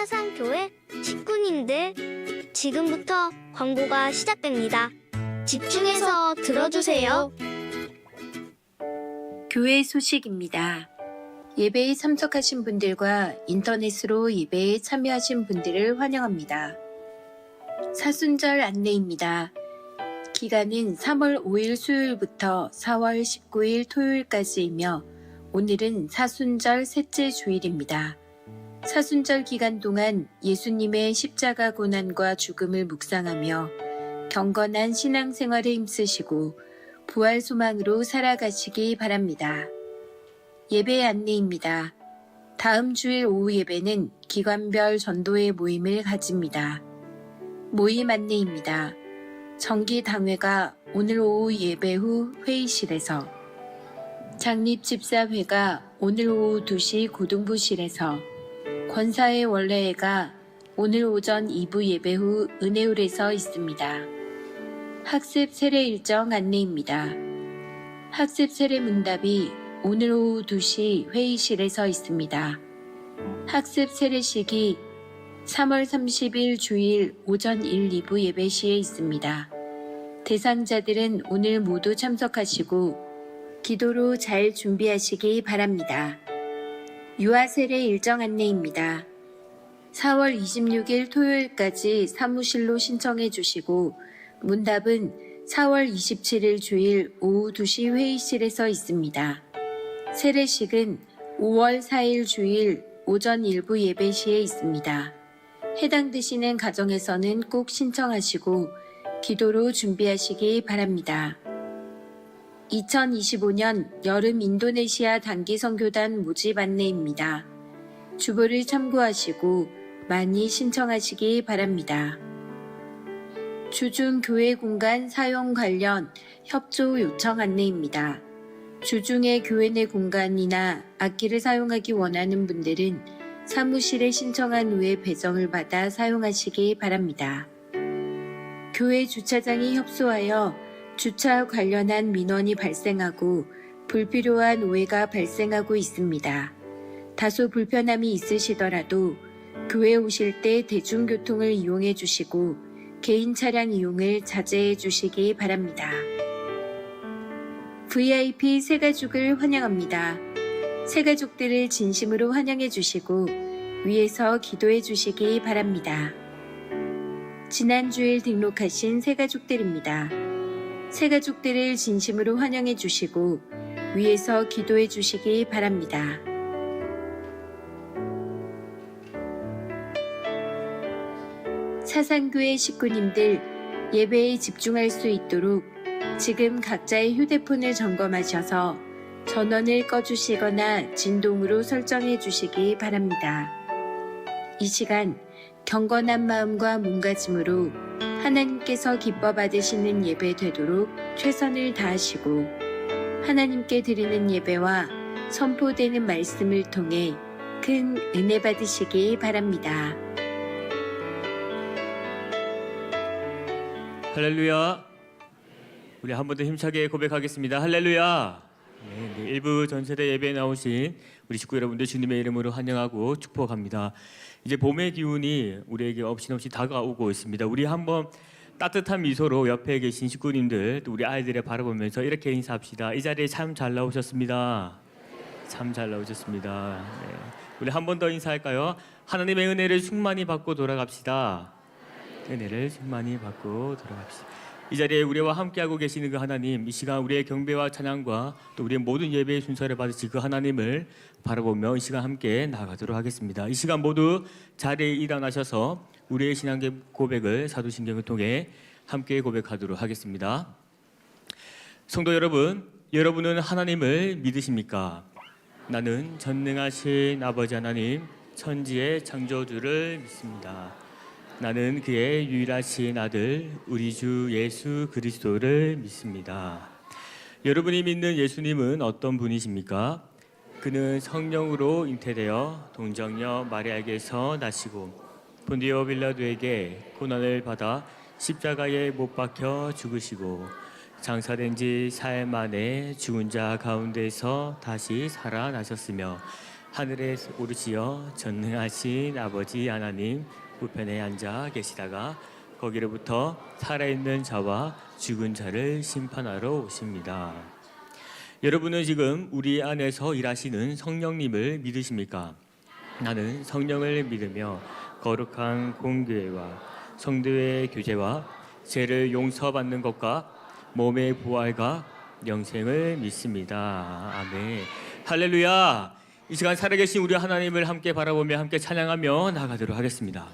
사상교회 식구님들, 지금부터 광고가 시작됩니다. 집중해서 들어주세요. 교회 소식입니다. 예배에 참석하신 분들과 인터넷으로 예배에 참여하신 분들을 환영합니다. 사순절 안내입니다. 기간은 3월 5일 수요일부터 4월 19일 토요일까지이며 오늘은 사순절 셋째 주일입니다. 사순절 기간 동안 예수님의 십자가 고난과 죽음을 묵상하며 경건한 신앙생활에 힘쓰시고 부활 소망으로 살아가시기 바랍니다. 예배 안내입니다. 다음 주일 오후 예배는 기관별 전도회 모임을 가집니다. 모임 안내입니다. 정기당회가 오늘 오후 예배 후 회의실에서, 장립집사회가 오늘 오후 2시 고등부실에서, 권사회 원래회가 오늘 오전 2부 예배 후 은혜홀에서 있습니다. 학습 세례 일정 안내입니다. 학습 세례 문답이 오늘 오후 2시 회의실에서 있습니다. 학습 세례식이 3월 30일 주일 오전 1, 2부 예배 시에 있습니다. 대상자들은 오늘 모두 참석하시고 기도로 잘 준비하시기 바랍니다. 유아 세례 일정 안내입니다. 4월 26일 토요일까지 사무실로 신청해 주시고 문답은 4월 27일 주일 오후 2시 회의실에서 있습니다. 세례식은 5월 4일 주일 오전 1부 예배 시에 있습니다. 해당되시는 가정에서는 꼭 신청하시고 기도로 준비하시기 바랍니다. 2025년 여름 인도네시아 단기 선교단 모집 안내입니다. 주보를 참고하시고 많이 신청하시기 바랍니다. 주중 교회 공간 사용 관련 협조 요청 안내입니다. 주중에 교회 내 공간이나 악기를 사용하기 원하는 분들은 사무실에 신청한 후에 배정을 받아 사용하시기 바랍니다. 교회 주차장이 협소하여 주차 관련한 민원이 발생하고 불필요한 오해가 발생하고 있습니다. 다소 불편함이 있으시더라도 교회 오실 때 대중교통을 이용해 주시고 개인 차량 이용을 자제해 주시기 바랍니다. VIP 새가족을 환영합니다. 새가족들을 진심으로 환영해 주시고 위에서 기도해 주시기 바랍니다. 지난주일 등록하신 새가족들입니다. 새가족들을 진심으로 환영해 주시고 위에서 기도해 주시기 바랍니다. 사상교회 식구님들, 예배에 집중할 수 있도록 지금 각자의 휴대폰을 점검하셔서 전원을 꺼주시거나 진동으로 설정해 주시기 바랍니다. 이 시간 경건한 마음과 몸가짐으로 하나님께서 기뻐 받으시는 예배 되도록 최선을 다하시고 하나님께 드리는 예배와 선포되는 말씀을 통해 큰 은혜 받으시기 바랍니다. 할렐루야. 우리 한 번 더 힘차게 고백하겠습니다. 할렐루야. 네, 일부 전세대 예배에 나오신 우리 식구 여러분들 주님의 이름으로 환영하고 축복합니다. 이제 봄의 기운이 우리에게 없이 다가오고 있습니다. 우리 한번 따뜻한 미소로 옆에 계신 식구님들 또 우리 아이들을 바라보면서 이렇게 인사합시다. 이 자리에 참 잘 나오셨습니다. 참 잘 나오셨습니다. 네. 우리 한 번 더 인사할까요? 하나님의 은혜를 충만히 받고 돌아갑시다. 은혜를 충만히 받고 돌아갑시다. 이 자리에 우리와 함께하고 계시는 그 하나님, 이 시간 우리의 경배와 찬양과 또 우리의 모든 예배의 순서를 받으실 그 하나님을 바라보며 이 시간 함께 나아가도록 하겠습니다. 이 시간 모두 자리에 일어나셔서 우리의 신앙 고백을 사도신경을 통해 함께 고백하도록 하겠습니다. 성도 여러분, 여러분은 하나님을 믿으십니까? 나는 전능하신 아버지 하나님, 천지의 창조주를 믿습니다. 나는 그의 유일하신 아들 우리 주 예수 그리스도를 믿습니다. 여러분이 믿는 예수님은 어떤 분이십니까? 그는 성령으로 잉태되어 동정녀 마리아에게서 나시고 본디오 빌라도에게 고난을 받아 십자가에 못 박혀 죽으시고 장사된 지 사흘 만에 죽은 자 가운데서 다시 살아나셨으며 하늘에 오르시어 전능하신 아버지 하나님 우편에 앉아 계시다가 거기로부터 살아있는 자와 죽은 자를 심판하러 오십니다. 여러분은 지금 우리 안에서 일하시는 성령님을 믿으십니까? 나는 성령을 믿으며 거룩한 공교회와 성도의 교제와 죄를 용서받는 것과 몸의 부활과 영생을 믿습니다. 아멘. 할렐루야. 이 시간 살아계신 우리 하나님을 함께 바라보며 함께 찬양하며 나가도록 하겠습니다.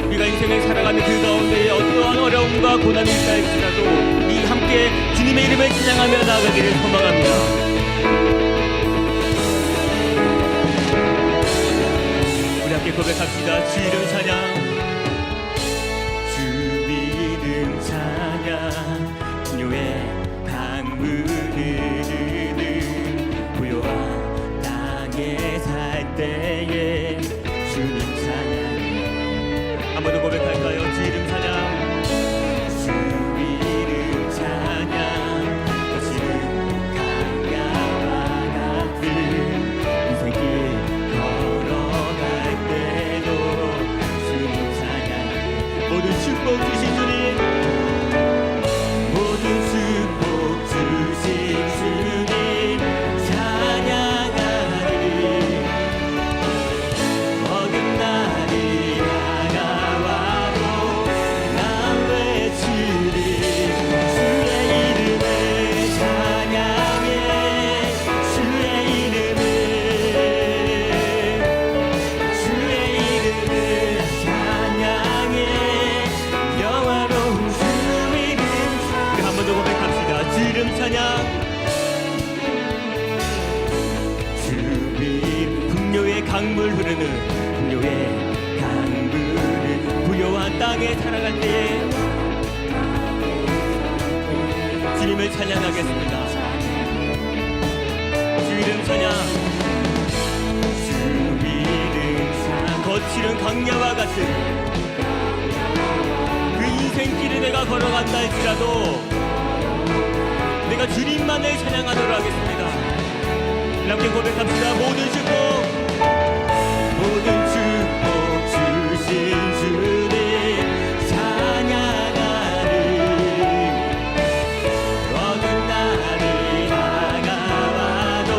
우리가 인생을 살아가는 그 가운데 어떠한 어려움과 고난이 있다 할지라도 우리 함께 주님의 이름을 찬양하며 나아가기를 소망합니다. 우리 함께 고백합시다. 주 이름 찬양, 주 이름 찬양, 분요의 강물 흐르는 고요한 땅에 살 때에 주님 찬양. 한 번 더 고백할까요? 주 이름 찬양, 주 이름 찬양, 거칠은 강야와 같은 인생길 걸어갈 때도 주님 찬양. 모든 축복 주신 주님, 모든 축복 주신 주님 찬양하리. 어긋나리 다가와도 난 외치리. 주의 이름을 찬양해, 주의 이름을, 주의 이름을 찬양해. 영화로운 주 이름. 우리 한 번 더 고백합시다. 주 이름 찬양, 주 이름. 풍요의 강물 흐르는, 풍요의 강물을 부요한 땅에 살아갈 때에 주님을 찬양하겠습니다. 주 이름 찬양, 주 이름 찬양. 거칠은 강야와 같은 그 인생길을 내가 걸어간다 할지라도 내가 주님만을 찬양하도록 하겠습니다. 함께 고백합시다. 모든 축복, 모든 축복 주신 주님 찬양하리. 어긋나리 다가와도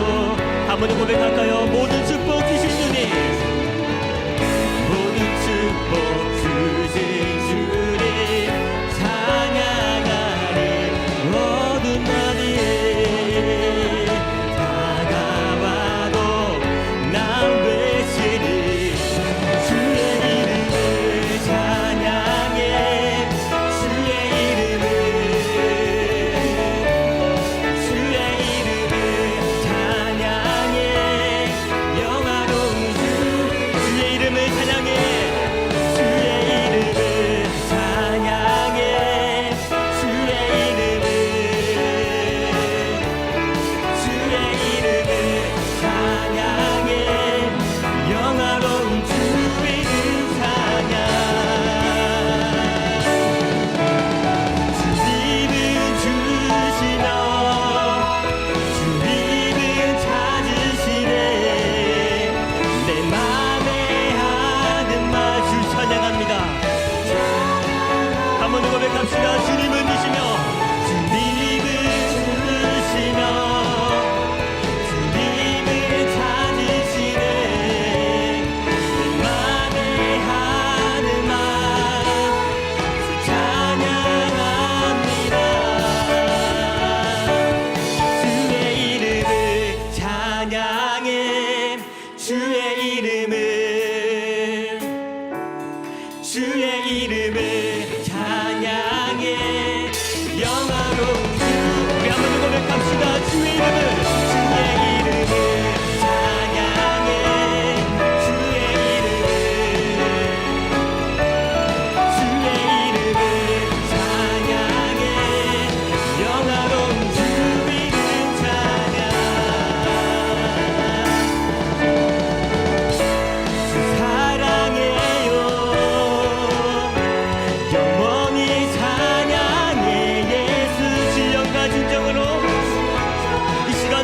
한 번 더 고백할까요? 모든 축복 주신 주님, 모든 축복 주신 주님 찬양하리. 어두운 날에 다가와도 난 외치리. 주의 이름을 찬양해, 주의 이름을, 주의 이름을 찬양해.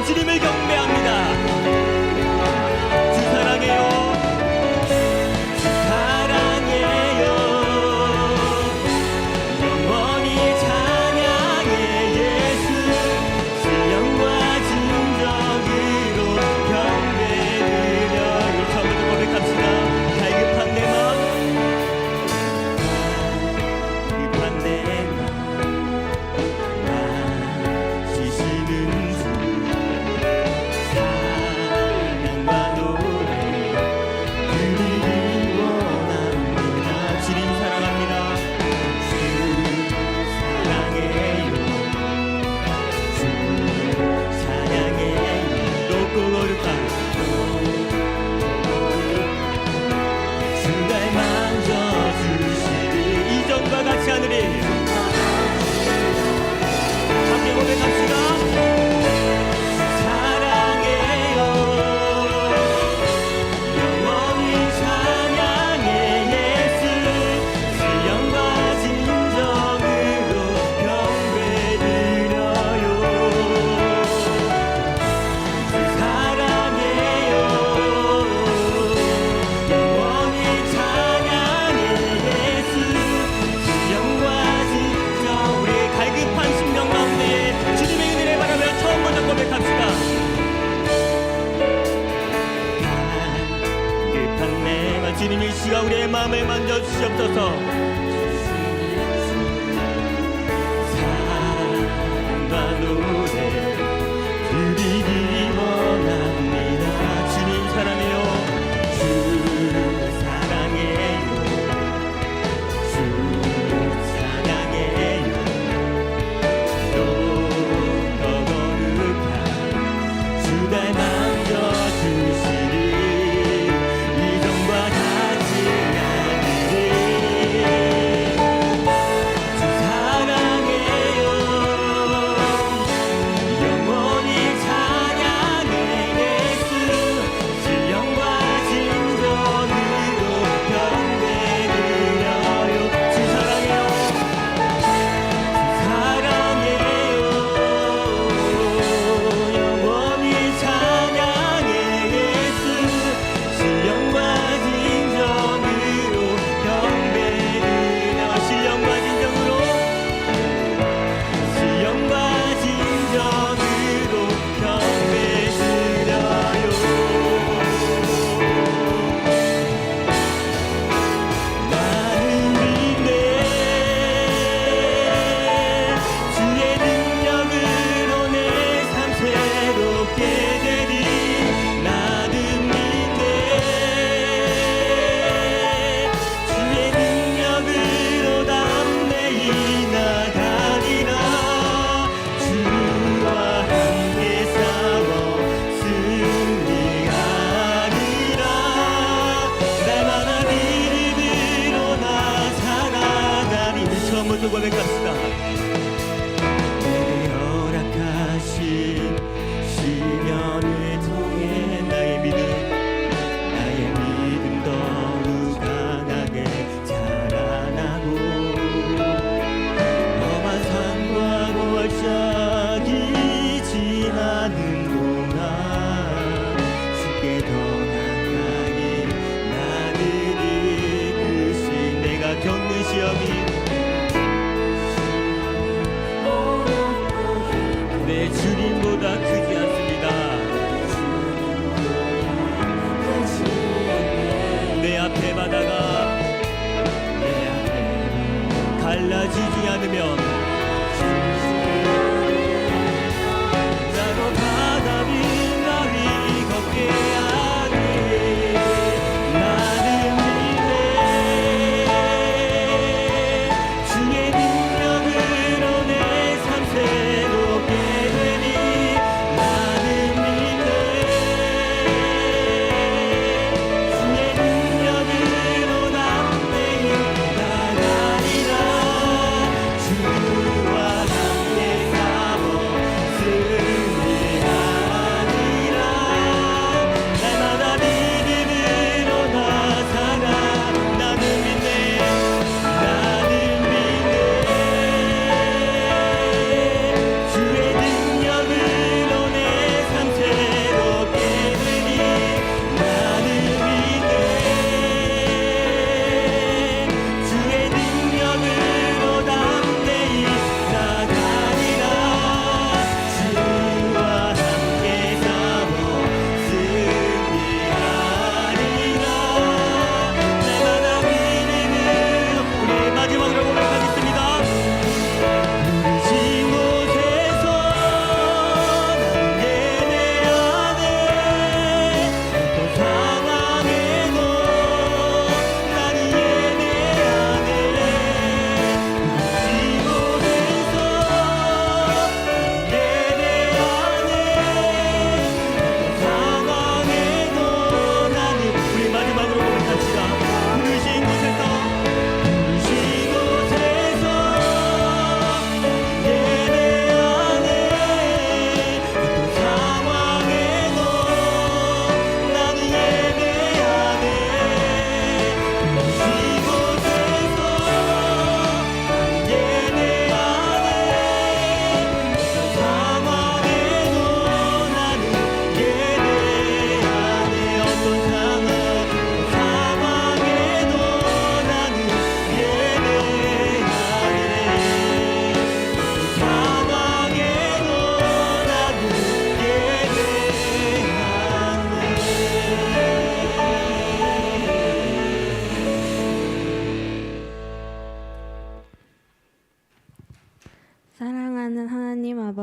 주님을 경배합니다. 주 사랑해요. 주 사랑해요. 영원히 찬양해 예수. 신령과 진정으로 경배드려요. 처음부터 고백합시다. 갈급한 내 맘, 갈급한 내 맘, 지시는 주 사랑과 노래 드리기 원합니다. 주님 사랑합니다. 주 사랑해요. 주 찬양해요. 높고 거룩한 주날 만져주시리 이전과 같이 하늘이 함께 고백합시다. 사랑해요. 영원히 찬양해 예수. 신령과 진정으로 경배드려요. 사랑해요. 영원히 찬양해 예수. 신령과 진정 우리의 갈급한 심령 가운데 주님의 은혜를 바라며 처음 먼저 고백합시다. 갈급한 내 맘 주님 이 시간 우리의 마음을 만져주시옵소서. 사랑과 노래 드리기 원합니다. 주님 사랑해요. 주 사랑해요. 주 사랑해요. 높고 거룩한 주날 만져주시리 이전과 같이 하늘이 주 사랑해요. 영원히 찬양해 예수. 신령과 진정으로 경배드려요. 주 사랑해요. 사랑해요. 영원히 찬양해 예수. 신령과 진정으로 경배드려. 신령과 진정으로 신령과 진정으로 경배드려요. 나는 믿네. 주의 능력으로 내 삶 새롭게 되리. 나는 믿네. 주의 능력으로 담대히 나가리라. 주와 함께 싸워 승리하리라. 날마다 믿음으로 나 살아가리. 우리 처음부터 고백합시다. 내게 허락하신 시련을 통해 나의 믿음 더욱 강하게 자라나고 험한 산과 골짜기 지나는 동안 주께 더 가까이 나를 이끄신 내가 겪는 시험이 내 주님보다 크지 않습니다. 내 앞에 바다가 갈라지지 않으면 나로 다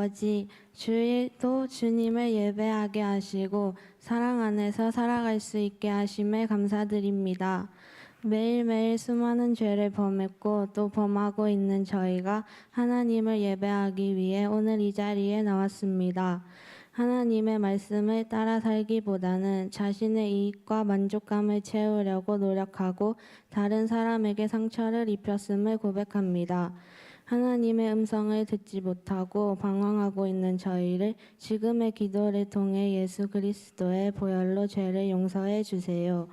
아버지, 주일도 주님을 예배하게 하시고 사랑 안에서 살아갈 수 있게 하심에 감사드립니다. 매일매일 수많은 죄를 범했고 또 범하고 있는 저희가 하나님을 예배하기 위해 오늘 이 자리에 나왔습니다. 하나님의 말씀을 따라 살기보다는 자신의 이익과 만족감을 채우려고 노력하고 다른 사람에게 상처를 입혔음을 고백합니다. 하나님의 음성을 듣지 못하고 방황하고 있는 저희를 지금의 기도를 통해 예수 그리스도의 보혈로 죄를 용서해 주세요.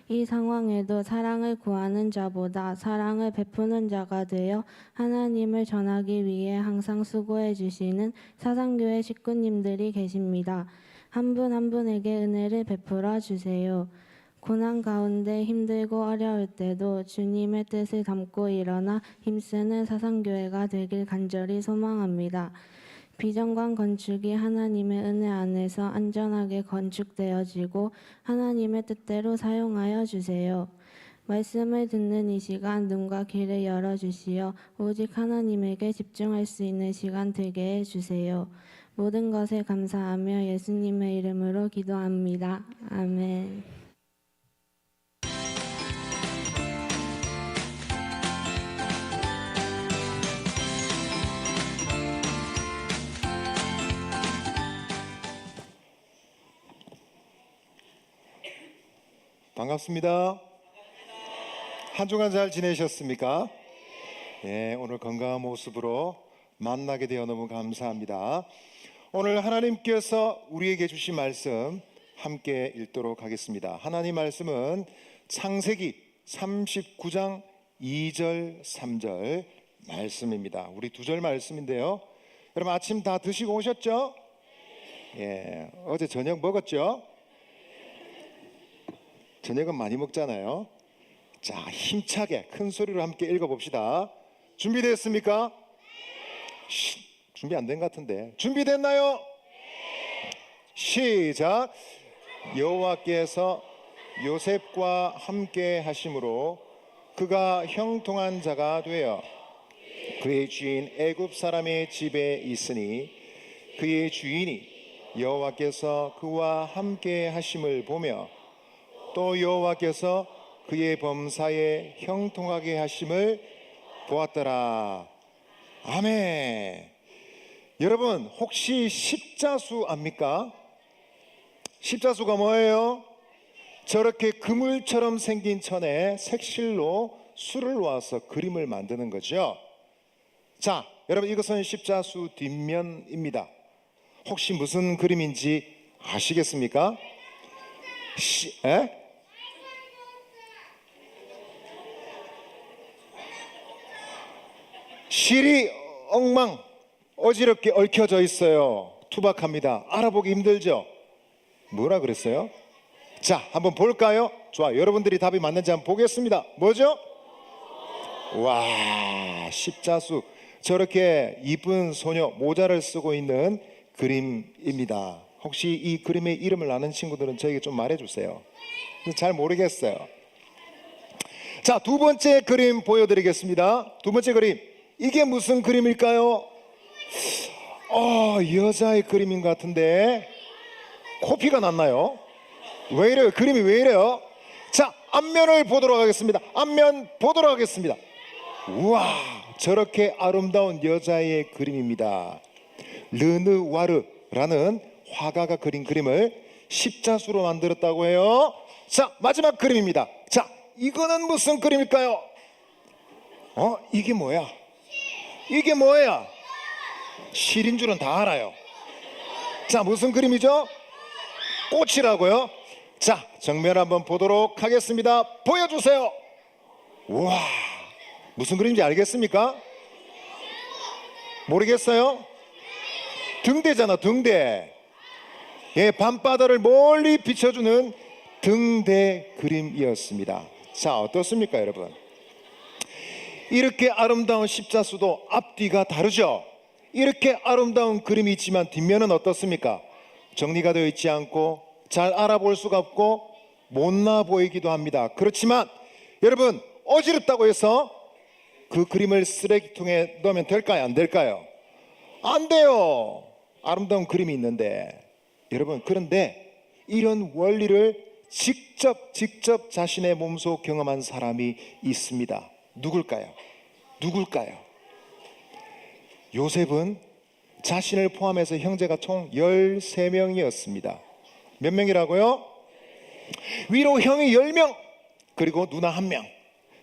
이 상황에도 사랑을 구하는 자보다 사랑을 베푸는 자가 되어 하나님을 전하기 위해 항상 수고해 주시는 사상교회 식구님들이 계십니다. 한 분 한 분에게 은혜를 베풀어 주세요. 고난 가운데 힘들고 어려울 때도 주님의 뜻을 담고 일어나 힘쓰는 사상교회가 되길 간절히 소망합니다. 비전관 건축이 하나님의 은혜 안에서 안전하게 건축되어지고 하나님의 뜻대로 사용하여 주세요. 말씀을 듣는 이 시간 눈과 귀를 열어주시어 오직 하나님에게 집중할 수 있는 시간 되게 해주세요. 모든 것에 감사하며 예수님의 이름으로 기도합니다. 아멘. 반갑습니다. 한 주간 잘 지내셨습니까? 네, 오늘 건강한 모습으로 만나게 되어 너무 감사합니다. 오늘 하나님께서 우리에게 주신 말씀 함께 읽도록 하겠습니다. 하나님 말씀은 창세기 39장 2절 3절 말씀입니다. 우리 두 절 말씀인데요. 여러분 아침 다 드시고 오셨죠? 예, 어제 저녁 먹었죠? 저녁은 많이 먹잖아요. 자, 힘차게 큰 소리로 함께 읽어봅시다. 준비됐습니까? 준비 안 된 것 같은데 준비됐나요? 시작. 여호와께서 요셉과 함께 하심으로 그가 형통한 자가 되어 그의 주인 애굽 사람의 집에 있으니 그의 주인이 여호와께서 그와 함께 하심을 보며 또 여호와께서 그의 범사에 형통하게 하심을 보았더라. 아멘. 여러분 혹시 십자수 압니까? 십자수가 뭐예요? 저렇게 그물처럼 생긴 천에 색실로 수를 놓아서 그림을 만드는 거죠. 자, 여러분 이것은 십자수 뒷면입니다. 혹시 무슨 그림인지 아시겠습니까? 실이 엉망 어지럽게 얽혀져 있어요. 투박합니다. 알아보기 힘들죠? 뭐라 그랬어요? 자, 한번 볼까요? 좋아, 여러분들이 답이 맞는지 한번 보겠습니다. 뭐죠? 와, 십자수. 저렇게 이쁜 소녀 모자를 쓰고 있는 그림입니다. 혹시 이 그림의 이름을 아는 친구들은 저에게 좀 말해주세요. 잘 모르겠어요. 자, 두 번째 그림 보여드리겠습니다. 두 번째 그림, 이게 무슨 그림일까요? 여자의 그림인 것 같은데 코피가 났나요? 왜 이래요? 그림이 왜 이래요? 자, 앞면을 보도록 하겠습니다. 앞면 보도록 하겠습니다. 우와, 저렇게 아름다운 여자의 그림입니다. 르느와르라는 화가가 그린 그림을 십자수로 만들었다고 해요. 자, 마지막 그림입니다. 자, 이거는 무슨 그림일까요? 이게 뭐야? 이게 뭐야? 실인 줄은 다 알아요. 자, 무슨 그림이죠? 꽃이라고요? 자, 정면 한번 보도록 하겠습니다. 보여주세요. 우와, 무슨 그림인지 알겠습니까? 모르겠어요? 등대잖아, 등대. 예, 밤바다를 멀리 비춰주는 등대 그림이었습니다. 자, 어떻습니까, 여러분? 이렇게 아름다운 십자수도 앞뒤가 다르죠? 이렇게 아름다운 그림이 있지만 뒷면은 어떻습니까? 정리가 되어 있지 않고 잘 알아볼 수가 없고 못나 보이기도 합니다. 그렇지만 여러분, 어지럽다고 해서 그 그림을 쓰레기통에 넣으면 될까요? 안 될까요? 안 돼요. 아름다운 그림이 있는데. 여러분, 그런데 이런 원리를 직접 자신의 몸소 경험한 사람이 있습니다. 누굴까요? 요셉은 자신을 포함해서 형제가 총 13명이었습니다. 몇 명이라고요? 위로 형이 10명, 그리고 누나 1명,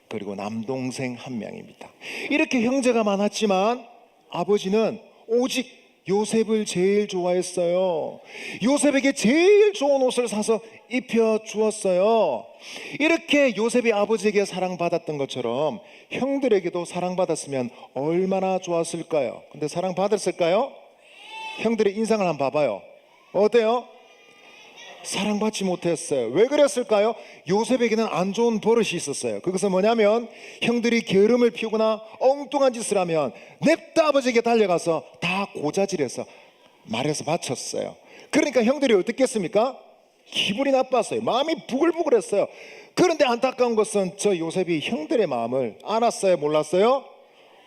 그리고 남동생 1명입니다. 이렇게 형제가 많았지만 아버지는 오직 요셉을 제일 좋아했어요. 요셉에게 제일 좋은 옷을 사서 입혀 주었어요. 이렇게 요셉이 아버지에게 사랑받았던 것처럼 형들에게도 사랑받았으면 얼마나 좋았을까요? 근데 사랑받았을까요? 형들의 인상을 한번 봐봐요. 어때요? 사랑받지 못했어요. 왜 그랬을까요? 요셉에게는 안 좋은 버릇이 있었어요. 그것은 뭐냐면 형들이 게으름을 피우거나 엉뚱한 짓을 하면 냅다 아버지에게 달려가서 다 고자질해서 말해서 바쳤어요. 그러니까 형들이 어떻게 했습니까? 기분이 나빴어요. 마음이 부글부글했어요. 그런데 안타까운 것은 저 요셉이 형들의 마음을 알았어요? 몰랐어요?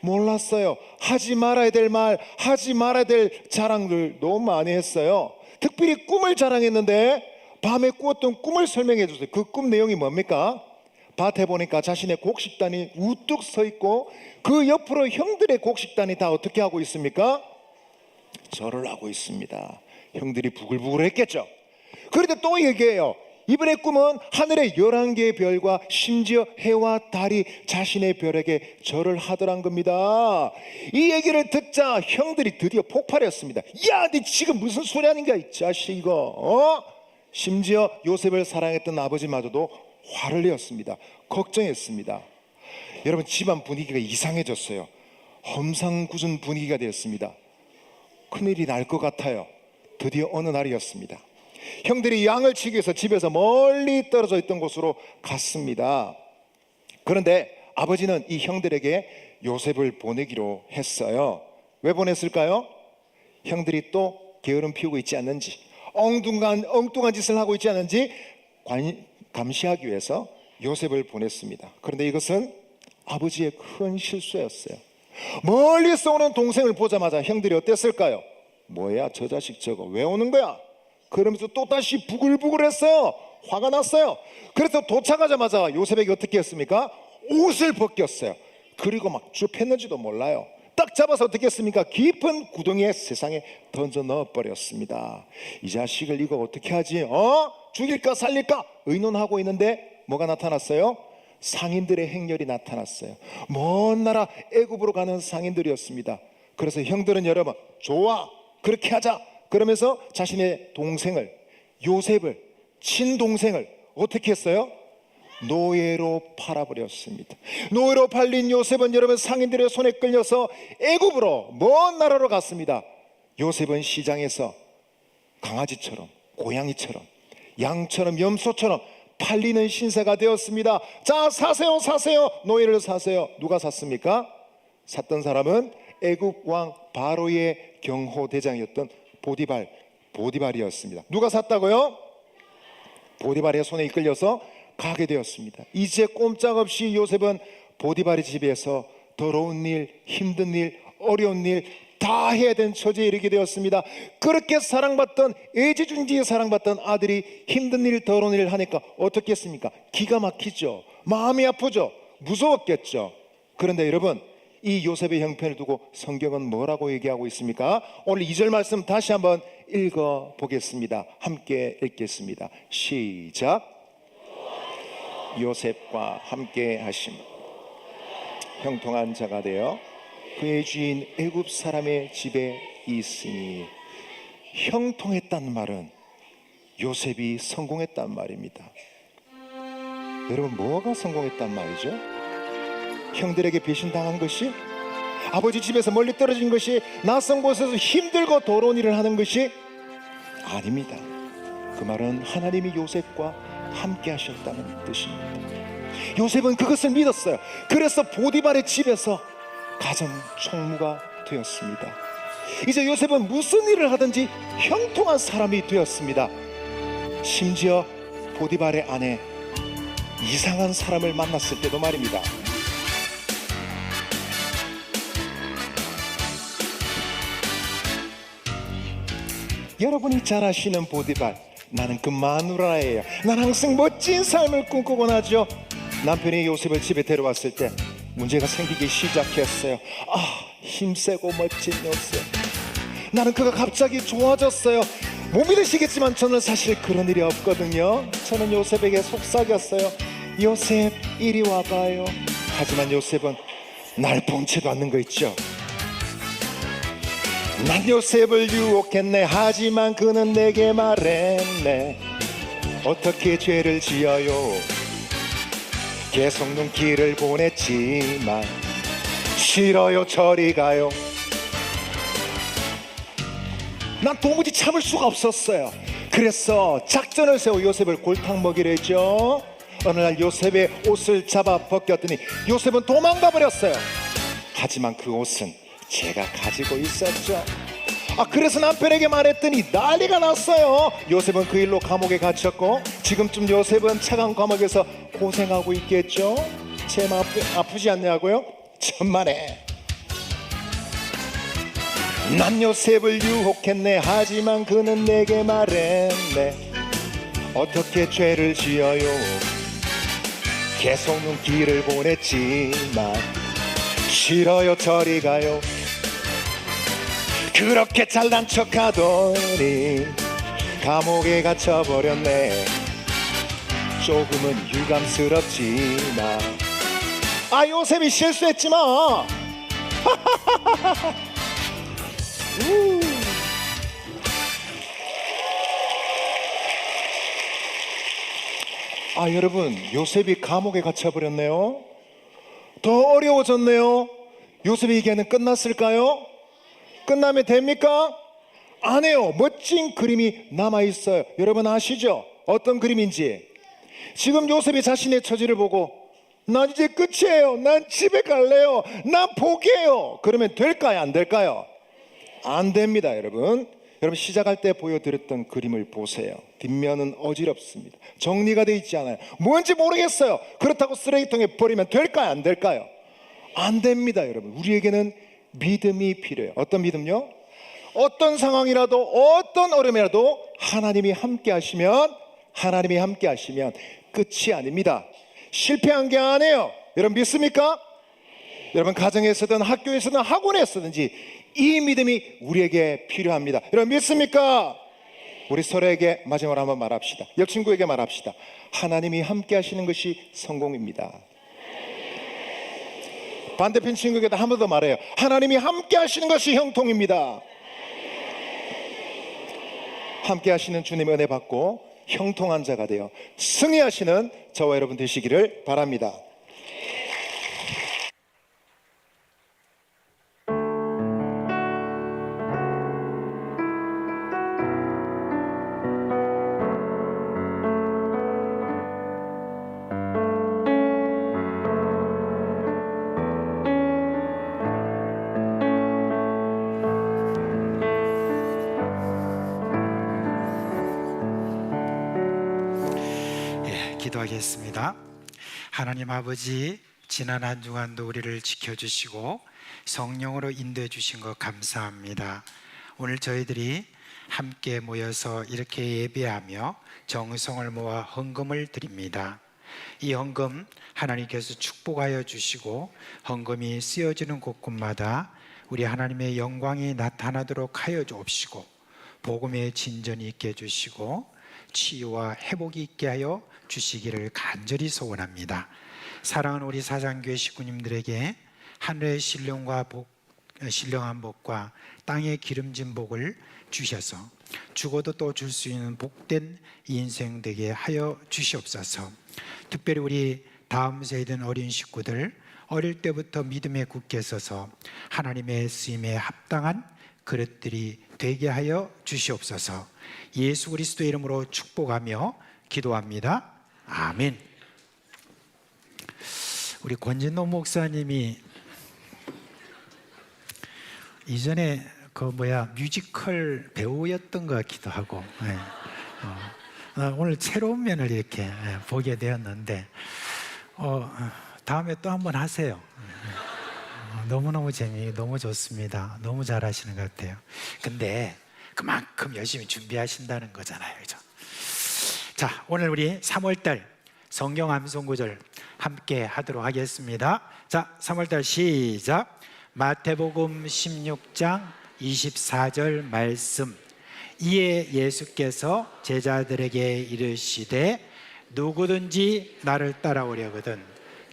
몰랐어요. 하지 말아야 될 말, 하지 말아야 될 자랑들 너무 많이 했어요. 특별히 꿈을 자랑했는데 밤에 꾸었던 꿈을 설명해 주세요. 그 꿈 내용이 뭡니까? 밭에 보니까 자신의 곡식단이 우뚝 서 있고 그 옆으로 형들의 곡식단이 다 어떻게 하고 있습니까? 절을 하고 있습니다. 형들이 부글부글 했겠죠. 그런데 또 얘기해요. 이번의 꿈은 하늘의 11개의 별과 심지어 해와 달이 자신의 별에게 절을 하더란 겁니다. 이 얘기를 듣자 형들이 드디어 폭발했습니다. 야, 너 지금 무슨 소리 하는 거야, 이 자식 이거. 심지어 요셉을 사랑했던 아버지마저도 화를 내었습니다. 걱정했습니다. 여러분, 집안 분위기가 이상해졌어요. 험상궂은 분위기가 되었습니다. 큰일이 날 것 같아요. 드디어 어느 날이었습니다. 형들이 양을 치기 위해서 집에서 멀리 떨어져 있던 곳으로 갔습니다. 그런데 아버지는 이 형들에게 요셉을 보내기로 했어요. 왜 보냈을까요? 형들이 또 게으름 피우고 있지 않는지, 엉뚱한 짓을 하고 있지 않은지 감시하기 위해서 요셉을 보냈습니다. 그런데 이것은 아버지의 큰 실수였어요. 멀리서 오는 동생을 보자마자 형들이 어땠을까요? 뭐야, 저 자식 저거 왜 오는 거야? 그러면서 또다시 부글부글했어요. 화가 났어요. 그래서 도착하자마자 요셉에게 어떻게 했습니까? 옷을 벗겼어요. 그리고 막 줍했는지도 몰라요. 딱 잡아서 어떻게 했습니까? 깊은 구덩이에 세상에 던져 넣어버렸습니다. 이 자식을 이거 어떻게 하지? 죽일까 살릴까 의논하고 있는데 뭐가 나타났어요? 상인들의 행렬이 나타났어요. 먼 나라 애굽으로 가는 상인들이었습니다. 그래서 형들은 여러분, 좋아, 그렇게 하자 그러면서 자신의 동생을, 요셉을, 친동생을 어떻게 했어요? 노예로 팔아버렸습니다. 노예로 팔린 요셉은 여러분 상인들의 손에 끌려서 애굽으로, 먼 나라로 갔습니다. 요셉은 시장에서 강아지처럼, 고양이처럼, 양처럼, 염소처럼 팔리는 신세가 되었습니다. 자, 사세요, 사세요. 노예를 사세요. 누가 샀습니까? 샀던 사람은 애굽 왕 바로의 경호대장이었던 보디발이었습니다. 누가 샀다고요? 보디발의 손에 이끌려서 가게 되었습니다. 이제 꼼짝없이 요셉은 보디발의 집에서 더러운 일, 힘든 일, 어려운 일 다 해야 되는 처지에 이르게 되었습니다. 그렇게 사랑받던, 애지중지에 사랑받던 아들이 힘든 일, 더러운 일을 하니까 어떻게 했습니까? 기가 막히죠. 마음이 아프죠. 무서웠겠죠. 그런데 여러분, 이 요셉의 형편을 두고 성경은 뭐라고 얘기하고 있습니까? 오늘 2절 말씀 다시 한번 읽어 보겠습니다. 함께 읽겠습니다. 시작. 요셉과 함께 하심, 형통한 자가 되어 그의 주인 애굽 사람의 집에 있으니. 형통했다는 말은 요셉이 성공했단 말입니다. 여러분, 뭐가 성공했단 말이죠? 형들에게 배신당한 것이, 아버지 집에서 멀리 떨어진 것이, 낯선 곳에서 힘들고 더러운 일을 하는 것이 아닙니다. 그 말은 하나님이 요셉과 함께 하셨다는 뜻입니다. 요셉은 그것을 믿었어요. 그래서 보디발의 집에서 가정 총무가 되었습니다. 이제 요셉은 무슨 일을 하든지 형통한 사람이 되었습니다. 심지어 보디발의 아내, 이상한 사람을 만났을 때도 말입니다. 여러분이 잘 아시는 보디발, 나는 그 마누라예요. 난 항상 멋진 삶을 꿈꾸곤 하죠. 남편이 요셉을 집에 데려왔을 때 문제가 생기기 시작했어요. 힘세고 멋진 요셉. 나는 그가 갑자기 좋아졌어요. 못 믿으시겠지만 저는 사실 그런 일이 없거든요. 저는 요셉에게 속삭였어요. 요셉, 이리 와봐요. 하지만 요셉은 날 본채도 않는 거 있죠. 난 요셉을 유혹했네. 하지만 그는 내게 말했네. 어떻게 죄를 지어요? 계속 눈길을 보냈지만 싫어요, 저리 가요. 난 도무지 참을 수가 없었어요. 그래서 작전을 세워 요셉을 골탕 먹이려 했죠. 어느 날 요셉의 옷을 잡아 벗겼더니 요셉은 도망가 버렸어요. 하지만 그 옷은 제가 가지고 있었죠. 그래서 남편에게 말했더니 난리가 났어요. 요셉은 그 일로 감옥에 갇혔고 지금쯤 요셉은 차가운 감옥에서 고생하고 있겠죠. 제 마음 아프지 않냐고요? 천만에. 난 요셉을 유혹했네. 하지만 그는 내게 말했네. 어떻게 죄를 지어요? 계속 눈길을 보냈지만 싫어요, 저리 가요. 그렇게 잘난 척하더니 감옥에 갇혀버렸네. 조금은 유감스럽지만 요셉이 실수했지만 여러분, 요셉이 감옥에 갇혀버렸네요. 더 어려워졌네요. 요셉의 얘기는 끝났을까요? 끝나면 됩니까? 안 해요. 멋진 그림이 남아있어요. 여러분 아시죠? 어떤 그림인지. 지금 요셉이 자신의 처지를 보고 난 이제 끝이에요. 난 집에 갈래요. 난 포기해요. 그러면 될까요? 안 될까요? 안 됩니다, 여러분. 여러분 시작할 때 보여드렸던 그림을 보세요. 뒷면은 어지럽습니다. 정리가 되어 있지 않아요. 뭔지 모르겠어요. 그렇다고 쓰레기통에 버리면 될까요? 안 될까요? 안 됩니다, 여러분. 우리에게는 믿음이 필요해요. 어떤 믿음요? 어떤 상황이라도 어떤 어려움이라도 하나님이 함께 하시면 끝이 아닙니다. 실패한 게 아니에요. 여러분 믿습니까? 여러분 가정에서든 학교에서든 학원에서든지 이 믿음이 우리에게 필요합니다. 여러분 믿습니까? 우리 서로에게 마지막으로 한번 말합시다. 옆친구에게 말합시다. 하나님이 함께 하시는 것이 성공입니다. 반대편 친구에게도 한 번 더 말해요. 하나님이 함께 하시는 것이 형통입니다. 함께 하시는 주님의 은혜 받고 형통한 자가 되어 승리하시는 저와 여러분 되시기를 바랍니다. 기도하겠습니다. 하나님 아버지, 지난 한 주간도 우리를 지켜주시고 성령으로 인도해 주신 것 감사합니다. 오늘 저희들이 함께 모여서 이렇게 예배하며 정성을 모아 헌금을 드립니다. 이 헌금 하나님께서 축복하여 주시고 헌금이 쓰여지는 곳곳마다 우리 하나님의 영광이 나타나도록 하여 주옵시고 복음의 진전이 있게 해주시고 치유와 회복이 있게 하여 주시기를 간절히 소원합니다. 사랑하는 우리 사장교회 식구님들에게 하늘의 신령한 복과 땅의 기름진 복을 주셔서 죽어도 또 줄 수 있는 복된 인생 되게 하여 주시옵소서. 특별히 우리 다음 세대된 어린 식구들, 어릴 때부터 믿음에 굳게 서서 하나님의 쓰임에 합당한 그릇들이 되게 하여 주시옵소서. 예수 그리스도의 이름으로 축복하며 기도합니다. 아멘. 우리 권진노 목사님이 이전에 뮤지컬 배우였던 것 같기도 하고, 오늘 새로운 면을 이렇게 보게 되었는데, 다음에 또 한번 하세요. 너무너무 너무 좋습니다. 너무 잘하시는 것 같아요. 근데 그만큼 열심히 준비하신다는 거잖아요. 그죠? 자, 오늘 우리 3월달 성경 암송 구절 함께 하도록 하겠습니다. 자, 3월달 시작. 마태복음 16장 24절 말씀. 이에 예수께서 제자들에게 이르시되 누구든지 나를 따라오려거든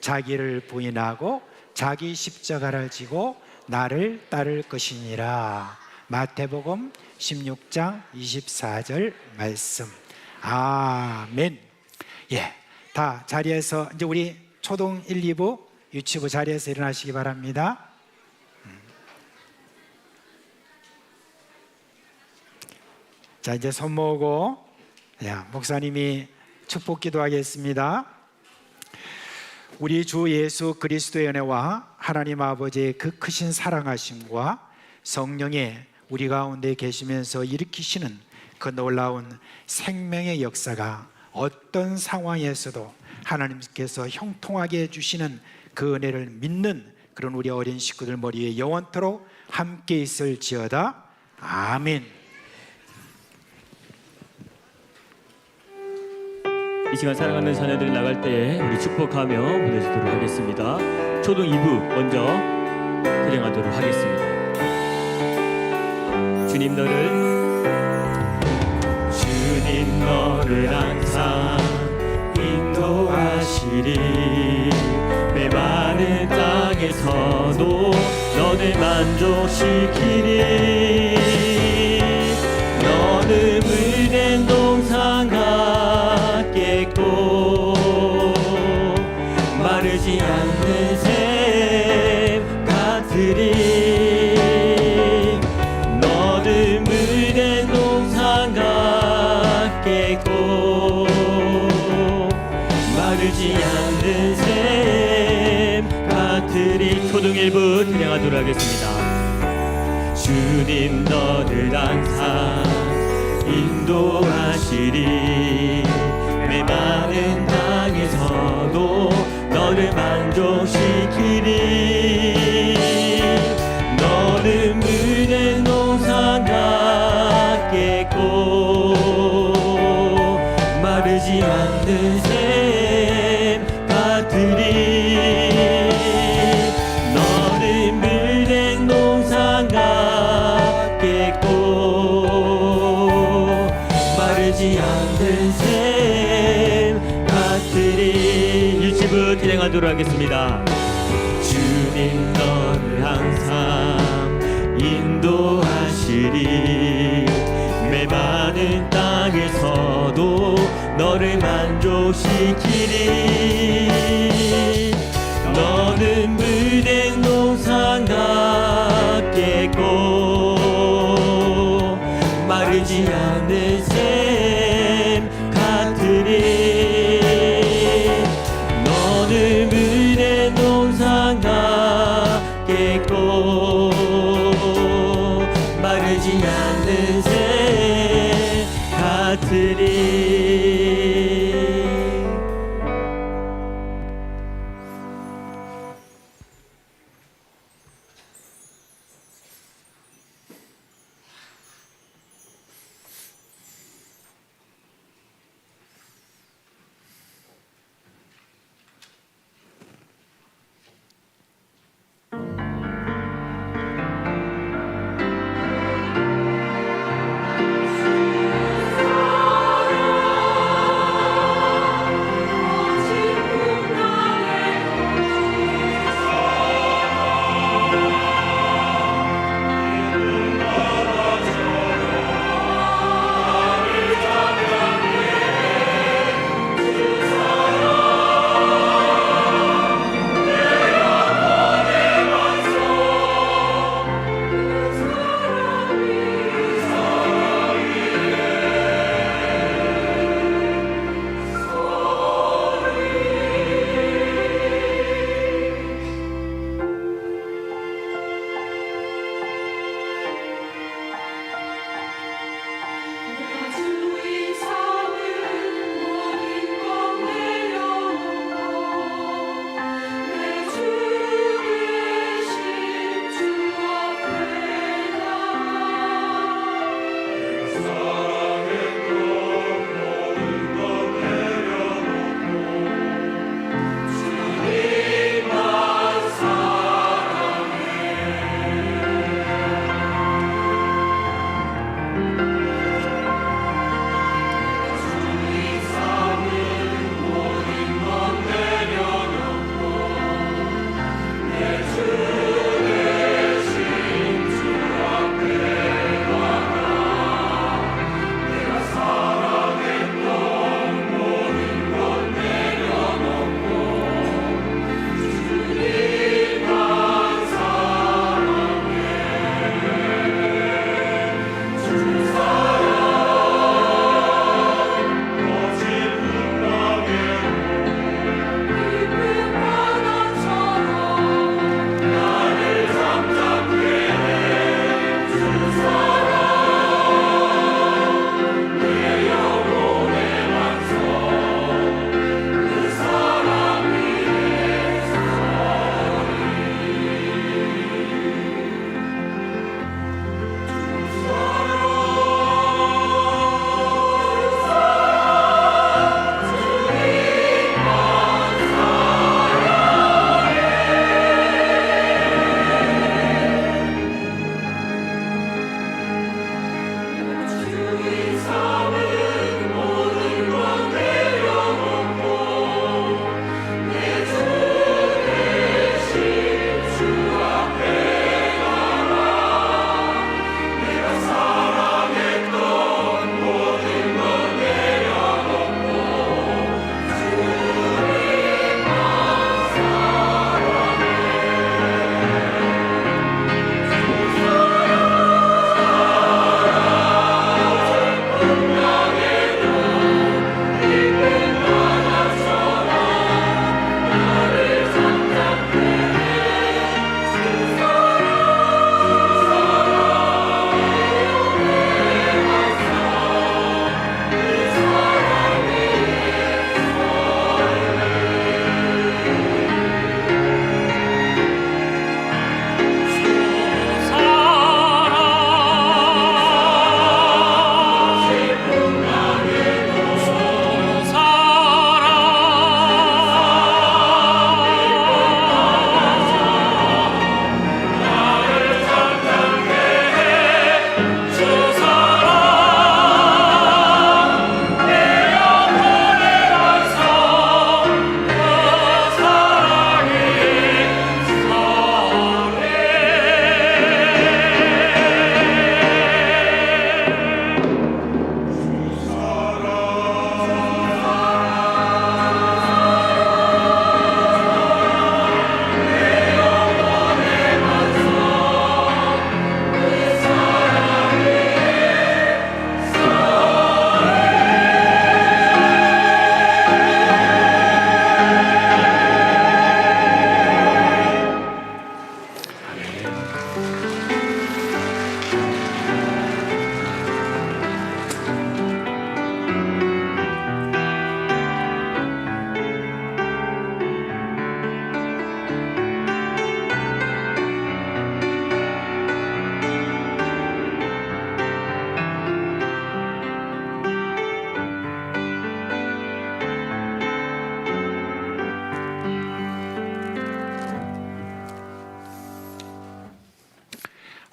자기를 부인하고 자기 십자가를 지고 나를 따를 것이니라. 마태복음 16장 24절 말씀. 아멘. 예, 다 자리에서 이제 우리 초등 1, 2부 유치부 자리에서 일어나시기 바랍니다. 자, 이제 손 모으고 목사님이 축복 기도하겠습니다. 우리 주 예수 그리스도의 은혜와 하나님 아버지의 그 크신 사랑하심과 성령의 우리 가운데 계시면서 일으키시는 그 놀라운 생명의 역사가 어떤 상황에서도 하나님께서 형통하게 해주시는 그 은혜를 믿는 그런 우리 어린 식구들 머리에 영원토록 함께 있을지어다. 아멘. 이 시간 사랑하는 자녀들이 나갈 때에 우리 축복하며 보내주도록 하겠습니다. 초등 2부 먼저 진행하도록 하겠습니다. 주님 너를 항상 인도하시리. 메마른 땅에서도 너를 만족시키리. 너는 물된 동산 같겠고 마르지 않는 샘 같으리. 너는 물된 동산 같겠고 마르지 않는 샘 같으리. 초등 1부 진행하도록 하겠습니다. 주님 너를 항상 인도하시리. 메마른 땅에서도 너를 만족시키리. 너는 물된 동산 같겠고 마르지 않는 샘 같으리. 너는 물된 동산 같겠고 마르지 않는 샘 같으리. 유치부 진행하도록 하겠습니다. 주님 너를 항상 인도하시리. 메마른 땅에서도 너를 만족시키리. 너는 물된 동산 같겠고 마르지 않는 샘 같으리. 너는 물된 동산 같겠고 마르지 않는 샘 같으리.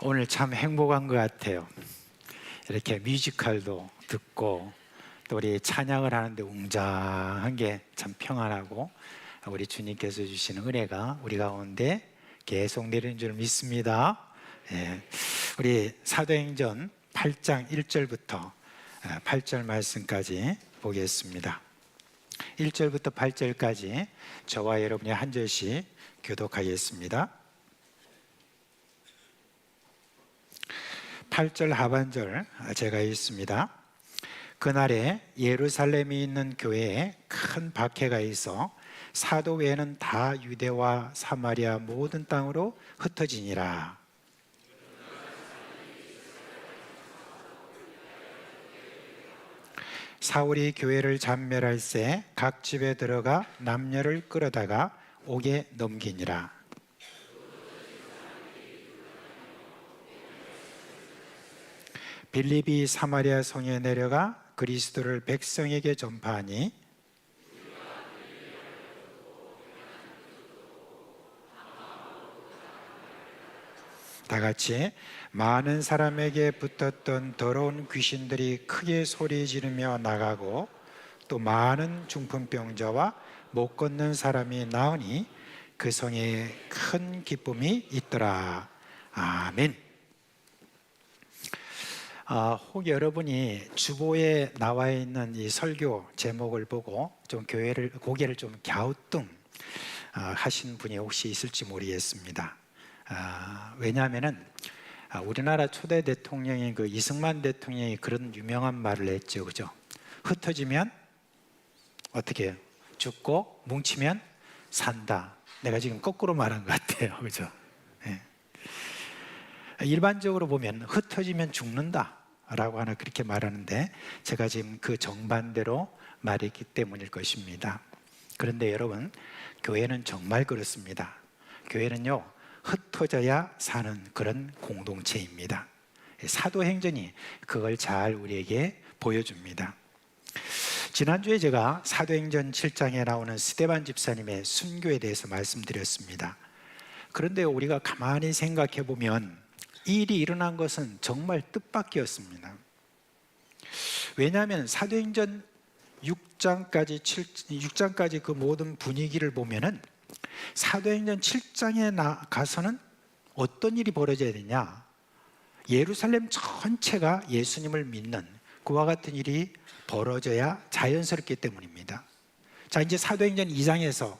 오늘 참 행복한 것 같아요. 이렇게 뮤지컬도 듣고 또 우리 찬양을 하는데 웅장한 게 참 평안하고 우리 주님께서 주시는 은혜가 우리 가운데 계속 내리는 줄 믿습니다. 예. 우리 사도행전 8장 1절부터 8절 말씀까지 보겠습니다. 1절부터 8절까지 저와 여러분이 한 절씩 교독하겠습니다. 8절 하반절 제가 읽습니다. 그날에 예루살렘에 있는 교회에 큰 박해가 있어 사도 외에는 다 유대와 사마리아 모든 땅으로 흩어지니라. 사울이 교회를 잔멸할새 각 집에 들어가 남녀를 끌어다가 옥에 넘기니라. 빌립이 사마리아 성에 내려가 그리스도를 백성에게 전파하니 다 같이 많은 사람에게 붙었던 더러운 귀신들이 크게 소리 지르며 나가고 또 많은 중풍병자와 못 걷는 사람이 나으니 그 성에 큰 기쁨이 있더라. 아멘. 혹 여러분이 주보에 나와 있는 이 설교 제목을 보고 좀 고개를 좀 갸우뚱 하신 분이 혹시 있을지 모르겠습니다. 왜냐하면은 우리나라 초대 대통령인 그 이승만 대통령이 그런 유명한 말을 했죠, 그죠? 흩어지면 어떻게 해요? 죽고 뭉치면 산다. 내가 지금 거꾸로 말한 것 같아요, 그죠? 네. 일반적으로 보면 흩어지면 죽는다라고 하나 그렇게 말하는데 제가 지금 그 정반대로 말했기 때문일 것입니다. 그런데 여러분, 교회는 정말 그렇습니다. 교회는요, 흩어져야 사는 그런 공동체입니다. 사도행전이 그걸 잘 우리에게 보여줍니다. 지난주에 제가 사도행전 7장에 나오는 스데반 집사님의 순교에 대해서 말씀드렸습니다. 그런데 우리가 가만히 생각해 보면 이 일이 일어난 것은 정말 뜻밖이었습니다. 왜냐하면 사도행전 6장까지 그 모든 분위기를 보면은 사도행전 7장에 가서는 어떤 일이 벌어져야 되냐? 예루살렘 전체가 예수님을 믿는 그와 같은 일이 벌어져야 자연스럽기 때문입니다. 자, 이제 사도행전 2장에서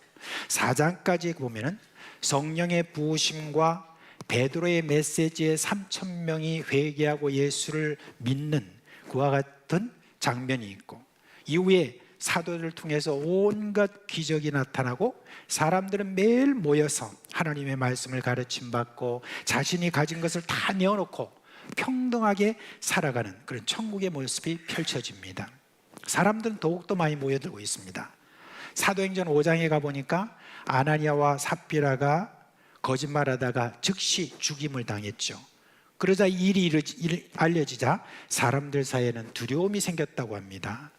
4장까지 보면은 성령의 부으심과 베드로의 메시지에 3,000명이 회개하고 예수를 믿는 그와 같은 장면이 있고, 이후에 사도들을 통해서 온갖 기적이 나타나고 사람들은 매일 모여서 하나님의 말씀을 가르침 받고 자신이 가진 것을 다 내어놓고 평등하게 살아가는 그런 천국의 모습이 펼쳐집니다. 사람들은 더욱더 많이 모여들고 있습니다. 사도행전 5장에 가보니까 아나니아와 삽비라가 거짓말하다가 즉시 죽임을 당했죠. 그러자 이 일이 알려지자 사람들 사이에는 두려움이 생겼다고 합니다.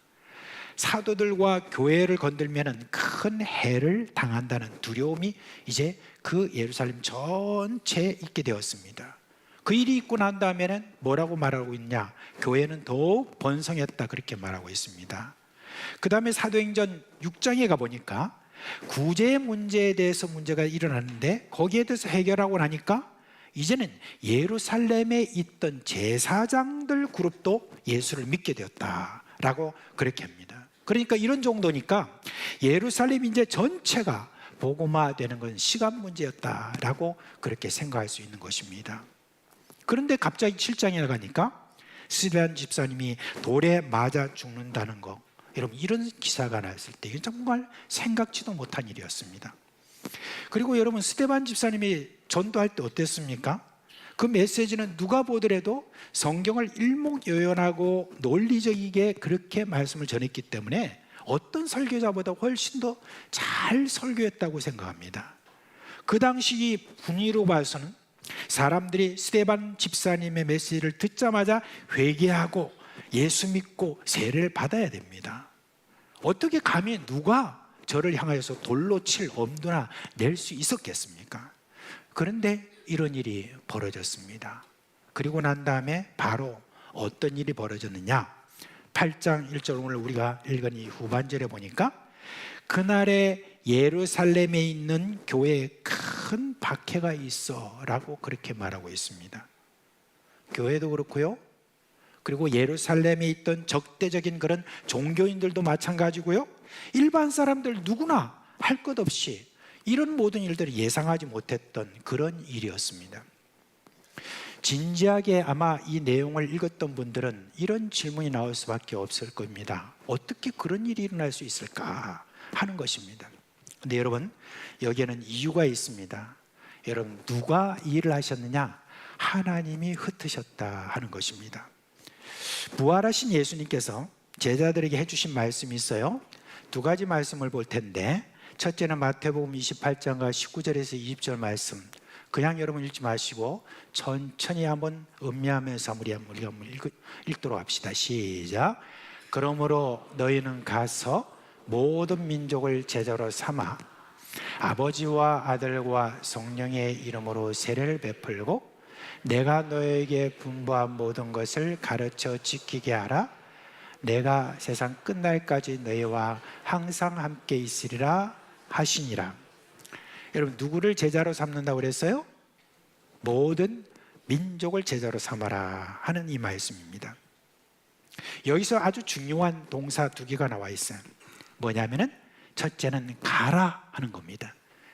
사도들과 교회를 건들면 큰 해를 당한다는 두려움이 이제 그 예루살렘 전체에 있게 되었습니다. 그 일이 있고 난 다음에는 뭐라고 말하고 있냐? 교회는 더욱 번성했다, 그렇게 말하고 있습니다. 그 다음에 사도행전 6장에 가보니까 구제 문제에 대해서 문제가 일어났는데 거기에 대해서 해결하고 나니까 이제는 예루살렘에 있던 제사장들 그룹도 예수를 믿게 되었다라고 그렇게 합니다. 그러니까 이런 정도니까 예루살렘 이제 전체가 복음화되는 건 시간 문제였다라고 그렇게 생각할 수 있는 것입니다. 그런데 갑자기 7장에 가니까 스데반 집사님이 돌에 맞아 죽는다는 거, 여러분 이런 기사가 났을 때 이게 정말 생각지도 못한 일이었습니다. 그리고 여러분 스데반 집사님이 전도할 때 어땠습니까? 그 메시지는 누가 보더라도 성경을 일목요연하고 논리적이게 그렇게 말씀을 전했기 때문에 어떤 설교자보다 훨씬 더 잘 설교했다고 생각합니다. 그 당시 분위기로 봐서는 사람들이 스데반 집사님의 메시지를 듣자마자 회개하고 예수 믿고 세례를 받아야 됩니다. 어떻게 감히 누가 저를 향하여서 돌로 칠 엄두나 낼 수 있었겠습니까? 그런데 이런 일이 벌어졌습니다. 그리고 난 다음에 바로 어떤 일이 벌어졌느냐? 8장 1절 오늘 우리가 읽은 이 후반절에 보니까 그날에 예루살렘에 있는 교회에 큰 박해가 있어 라고 그렇게 말하고 있습니다. 교회도 그렇고요. 그리고 예루살렘에 있던 적대적인 그런 종교인들도 마찬가지고요. 일반 사람들 누구나 할 것 없이 이런 모든 일들을 예상하지 못했던 그런 일이었습니다. 진지하게 아마 이 내용을 읽었던 분들은 이런 질문이 나올 수밖에 없을 겁니다. 어떻게 그런 일이 일어날 수 있을까 하는 것입니다. 근데 여러분, 여기에는 이유가 있습니다. 여러분, 누가 이 일을 하셨느냐? 하나님이 흩으셨다 하는 것입니다. 부활하신 예수님께서 제자들에게 해주신 말씀이 있어요. 두 가지 말씀을 볼 텐데, 첫째는 마태복음 28장과 19절에서 20절 말씀, 그냥 여러분 읽지 마시고 천천히 한번 음미하면서 우리 한번 읽도록 합시다. 시작. 그러므로 너희는 가서 모든 민족을 제자로 삼아 아버지와 아들과 성령의 이름으로 세례를 베풀고 내가 너에게 분부한 모든 것을 가르쳐 지키게 하라. 내가 세상 끝날까지 너희와 항상 함께 있으리라 하시니라. 여러분, 누구를 제자로 삼는다고 그랬어요? 모든 민족을 제자로 삼아라 하는 이 말씀입니다. 여기서 아주 중요한 동사 두 개가 나와 있어요. 뭐냐면은 첫째는 가라 하는 겁니다.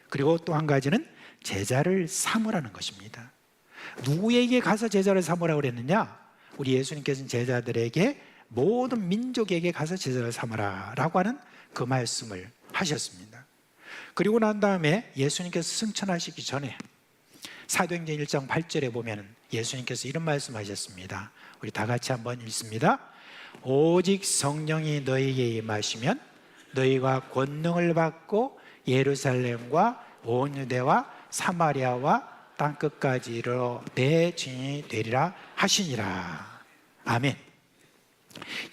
그리고 또 한 가지는 제자를 삼으라는 것입니다. 누구에게 가서 제자를 삼으라고 그랬느냐? 우리 예수님께서는 제자들에게 모든 민족에게 가서 제자를 삼으라 라고 하는 그 말씀을 하셨습니다. 그리고 난 다음에 예수님께서 승천하시기 전에 사도행전 1장 8절에 보면 예수님께서 이런 말씀하셨습니다. 우리 다 같이 한번 읽습니다. 오직 성령이 너희에게 임하시면 너희가 권능을 받고 예루살렘과 온 유대와 사마리아와 땅끝까지 이르러 내 증인이 되리라 하시니라. 아멘.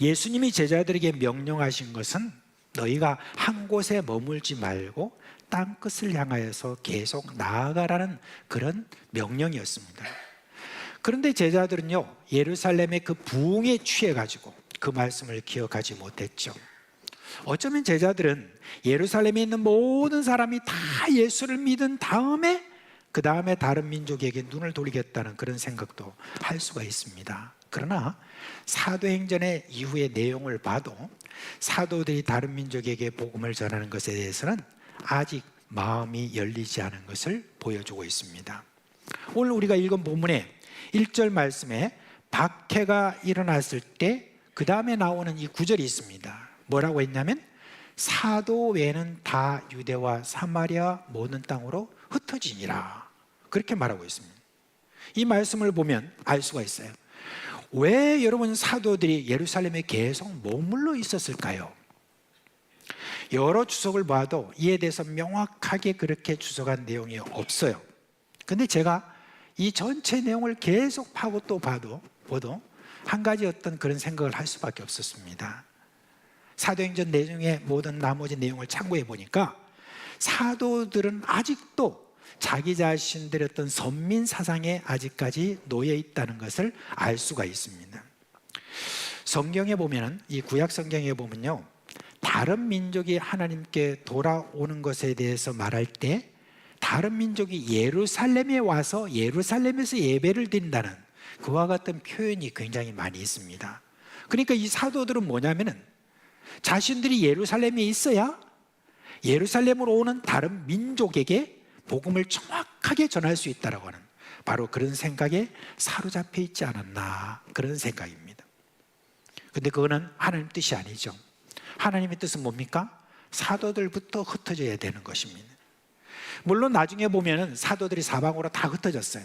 예수님이 제자들에게 명령하신 것은 너희가 한 곳에 머물지 말고 땅끝을 향하여서 계속 나아가라는 그런 명령이었습니다. 그런데 제자들은요, 예루살렘의 그 부흥에 취해가지고 그 말씀을 기억하지 못했죠. 어쩌면 제자들은 예루살렘에 있는 모든 사람이 다 예수를 믿은 다음에 그 다음에 다른 민족에게 눈을 돌리겠다는 그런 생각도 할 수가 있습니다. 그러나 사도행전의 이후의 내용을 봐도 사도들이 다른 민족에게 복음을 전하는 것에 대해서는 아직 마음이 열리지 않은 것을 보여주고 있습니다. 오늘 우리가 읽은 본문의 1절 말씀에 박해가 일어났을 때 그 다음에 나오는 이 구절이 있습니다. 뭐라고 했냐면 사도 외에는 다 유대와 사마리아 모든 땅으로 흩어지니라, 그렇게 말하고 있습니다. 이 말씀을 보면 알 수가 있어요. 왜 여러분 사도들이 예루살렘에 계속 머물러 있었을까요? 여러 주석을 봐도 이에 대해서 명확하게 그렇게 주석한 내용이 없어요. 근데 제가 이 전체 내용을 계속 파고 또 봐도 한 가지 어떤 그런 생각을 할 수밖에 없었습니다. 사도행전 내용의 모든 나머지 내용을 참고해 보니까 사도들은 아직도 자기 자신들의 어떤 선민 사상에 아직까지 놓여 있다는 것을 알 수가 있습니다. 성경에 보면은, 이 구약 성경에 보면요, 다른 민족이 하나님께 돌아오는 것에 대해서 말할 때 다른 민족이 예루살렘에 와서 예루살렘에서 예배를 드린다는 그와 같은 표현이 굉장히 많이 있습니다. 그러니까 이 사도들은 뭐냐면은 자신들이 예루살렘에 있어야 예루살렘으로 오는 다른 민족에게 복음을 정확하게 전할 수 있다라고 하는 바로 그런 생각에 사로잡혀 있지 않았나, 그런 생각입니다. 근데 그거는 하나님 뜻이 아니죠. 하나님의 뜻은 뭡니까? 사도들부터 흩어져야 되는 것입니다. 물론 나중에 보면은 사도들이 사방으로 다 흩어졌어요.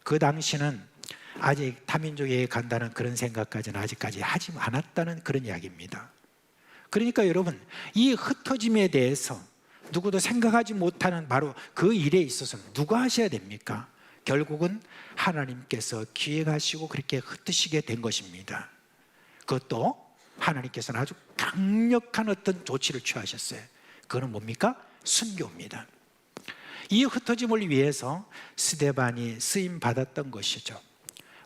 그 당시는 아직 타민족에게 간다는 그런 생각까지는 아직까지 하지 않았다는 그런 이야기입니다. 그러니까 여러분, 이 흩어짐에 대해서 누구도 생각하지 못하는 바로 그 일에 있어서는 누가 하셔야 됩니까? 결국은 하나님께서 기획하시고 그렇게 흩으시게 된 것입니다. 그것도 하나님께서는 아주 강력한 어떤 조치를 취하셨어요. 그거는 뭡니까? 순교입니다. 이 흩어짐을 위해서 스데반이 쓰임 받았던 것이죠.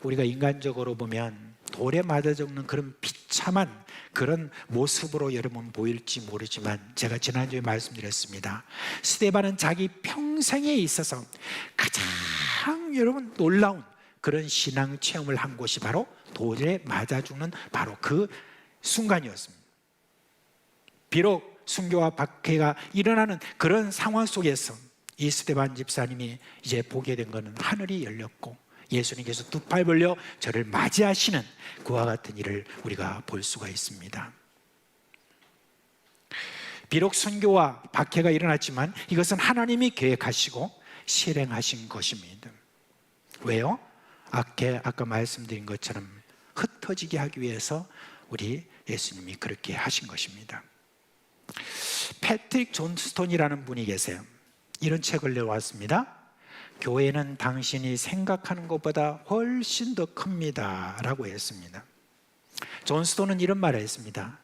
우리가 인간적으로 보면 돌에 맞아 죽는 그런 비참한 그런 모습으로 여러분 보일지 모르지만, 제가 지난주에 말씀드렸습니다. 스데반은 자기 평생에 있어서 가장 여러분 놀라운 그런 신앙 체험을 한 곳이 바로 돌에 맞아 죽는 바로 그 순간이었습니다. 비록 순교와 박해가 일어나는 그런 상황 속에서 이 스데반 집사님이 이제 보게 된 것은 하늘이 열렸고 예수님께서 두 팔 벌려 저를 맞이하시는 그와 같은 일을 우리가 볼 수가 있습니다. 비록 순교와 박해가 일어났지만 이것은 하나님이 계획하시고 실행하신 것입니다. 왜요? 아까 말씀드린 것처럼 흩어지게 하기 위해서 우리 예수님이 그렇게 하신 것입니다. 패트릭 존스톤이라는 분이 계세요. 이런 책을 내왔습니다. 교회는 당신이 생각하는 것보다 훨씬 더 큽니다 라고 했습니다. 존스톤은 이런 말을 했습니다.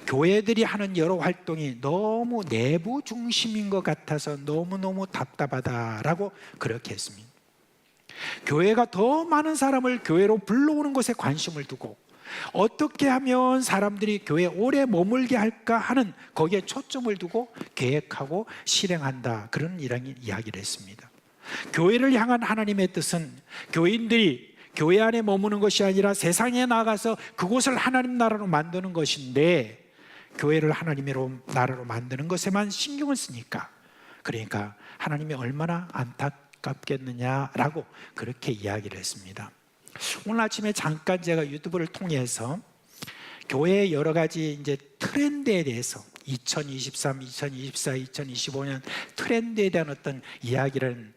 교회들이 하는 여러 활동이 너무 내부 중심인 것 같아서 너무너무 답답하다라고 그렇게 했습니다. 교회가 더 많은 사람을 교회로 불러오는 것에 관심을 두고 어떻게 하면 사람들이 교회에 오래 머물게 할까 하는 거기에 초점을 두고 계획하고 실행한다, 그런 이야기를 했습니다. 교회를 향한 하나님의 뜻은 교인들이 교회 안에 머무는 것이 아니라 세상에 나가서 그곳을 하나님 나라로 만드는 것인데, 교회를 하나님의 나라로 만드는 것에만 신경을 쓰니까, 그러니까 하나님이 얼마나 안타깝겠느냐라고 그렇게 이야기를 했습니다. 오늘 아침에 잠깐 제가 유튜브를 통해서 교회의 여러 가지 이제 트렌드에 대해서 2023, 2024, 2025년 트렌드에 대한 어떤 이야기를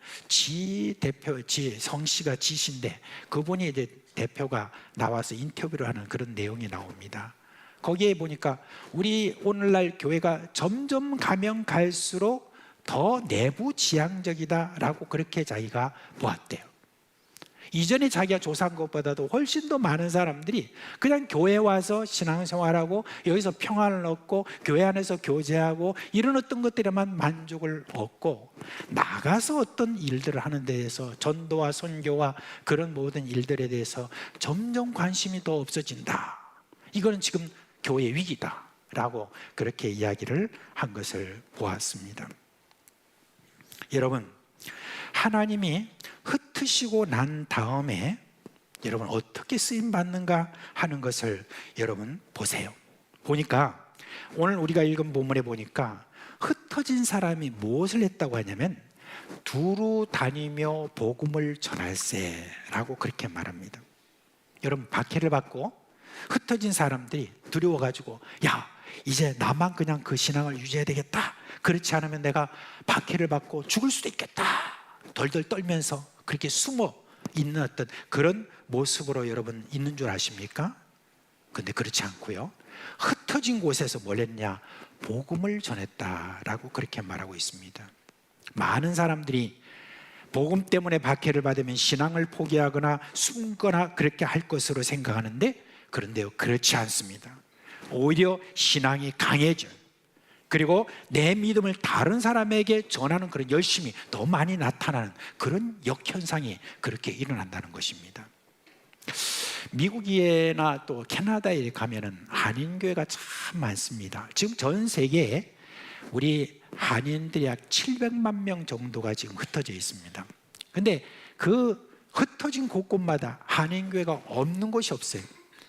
성씨가 지신데 그분이 이제 대표가 나와서 인터뷰를 하는 그런 내용이 나옵니다. 거기에 보니까 우리 오늘날 교회가 점점 가면 갈수록 더 내부 지향적이다라고 그렇게 자기가 보았대요. 이전에 자기가 조사한 것보다도 훨씬 더 많은 사람들이 그냥 교회에 와서 신앙생활하고 여기서 평안을 얻고 교회 안에서 교제하고 이런 어떤 것들에만 만족을 얻고, 나가서 어떤 일들을 하는 데 대해서 전도와 선교와 그런 모든 일들에 대해서 점점 관심이 더 없어진다. 이거는 지금 교회의 위기다 라고 그렇게 이야기를 한 것을 보았습니다. 여러분, 하나님이 흩으시고 난 다음에 여러분 어떻게 쓰임 받는가 하는 것을 여러분 보세요. 보니까 오늘 우리가 읽은 본문에 보니까 흩어진 사람이 무엇을 했다고 하냐면 두루 다니며 복음을 전할세라고 그렇게 말합니다. 여러분, 박해를 받고 흩어진 사람들이 두려워가지고 야, 이제 나만 그냥 그 신앙을 유지해야 되겠다, 그렇지 않으면 내가 박해를 받고 죽을 수도 있겠다, 덜덜 떨면서 그렇게 숨어 있는 어떤 그런 모습으로 여러분 있는 줄 아십니까? 근데 그렇지 않고요, 흩어진 곳에서 뭘 했냐? 복음을 전했다라고 그렇게 말하고 있습니다. 많은 사람들이 복음 때문에 박해를 받으면 신앙을 포기하거나 숨거나 그렇게 할 것으로 생각하는데, 그런데요, 그렇지 않습니다. 오히려 신앙이 강해져요. 그리고 내 믿음을 다른 사람에게 전하는 그런 열심이 더 많이 나타나는 그런 역현상이 그렇게 일어난다는 것입니다. 미국이나 또 캐나다에 가면은 한인교회가 참 많습니다. 지금 전 세계에 우리 한인들이 약 700만 명 정도가 지금 흩어져 있습니다. 근데 그 흩어진 곳곳마다 한인교회가 없는 곳이 없어요.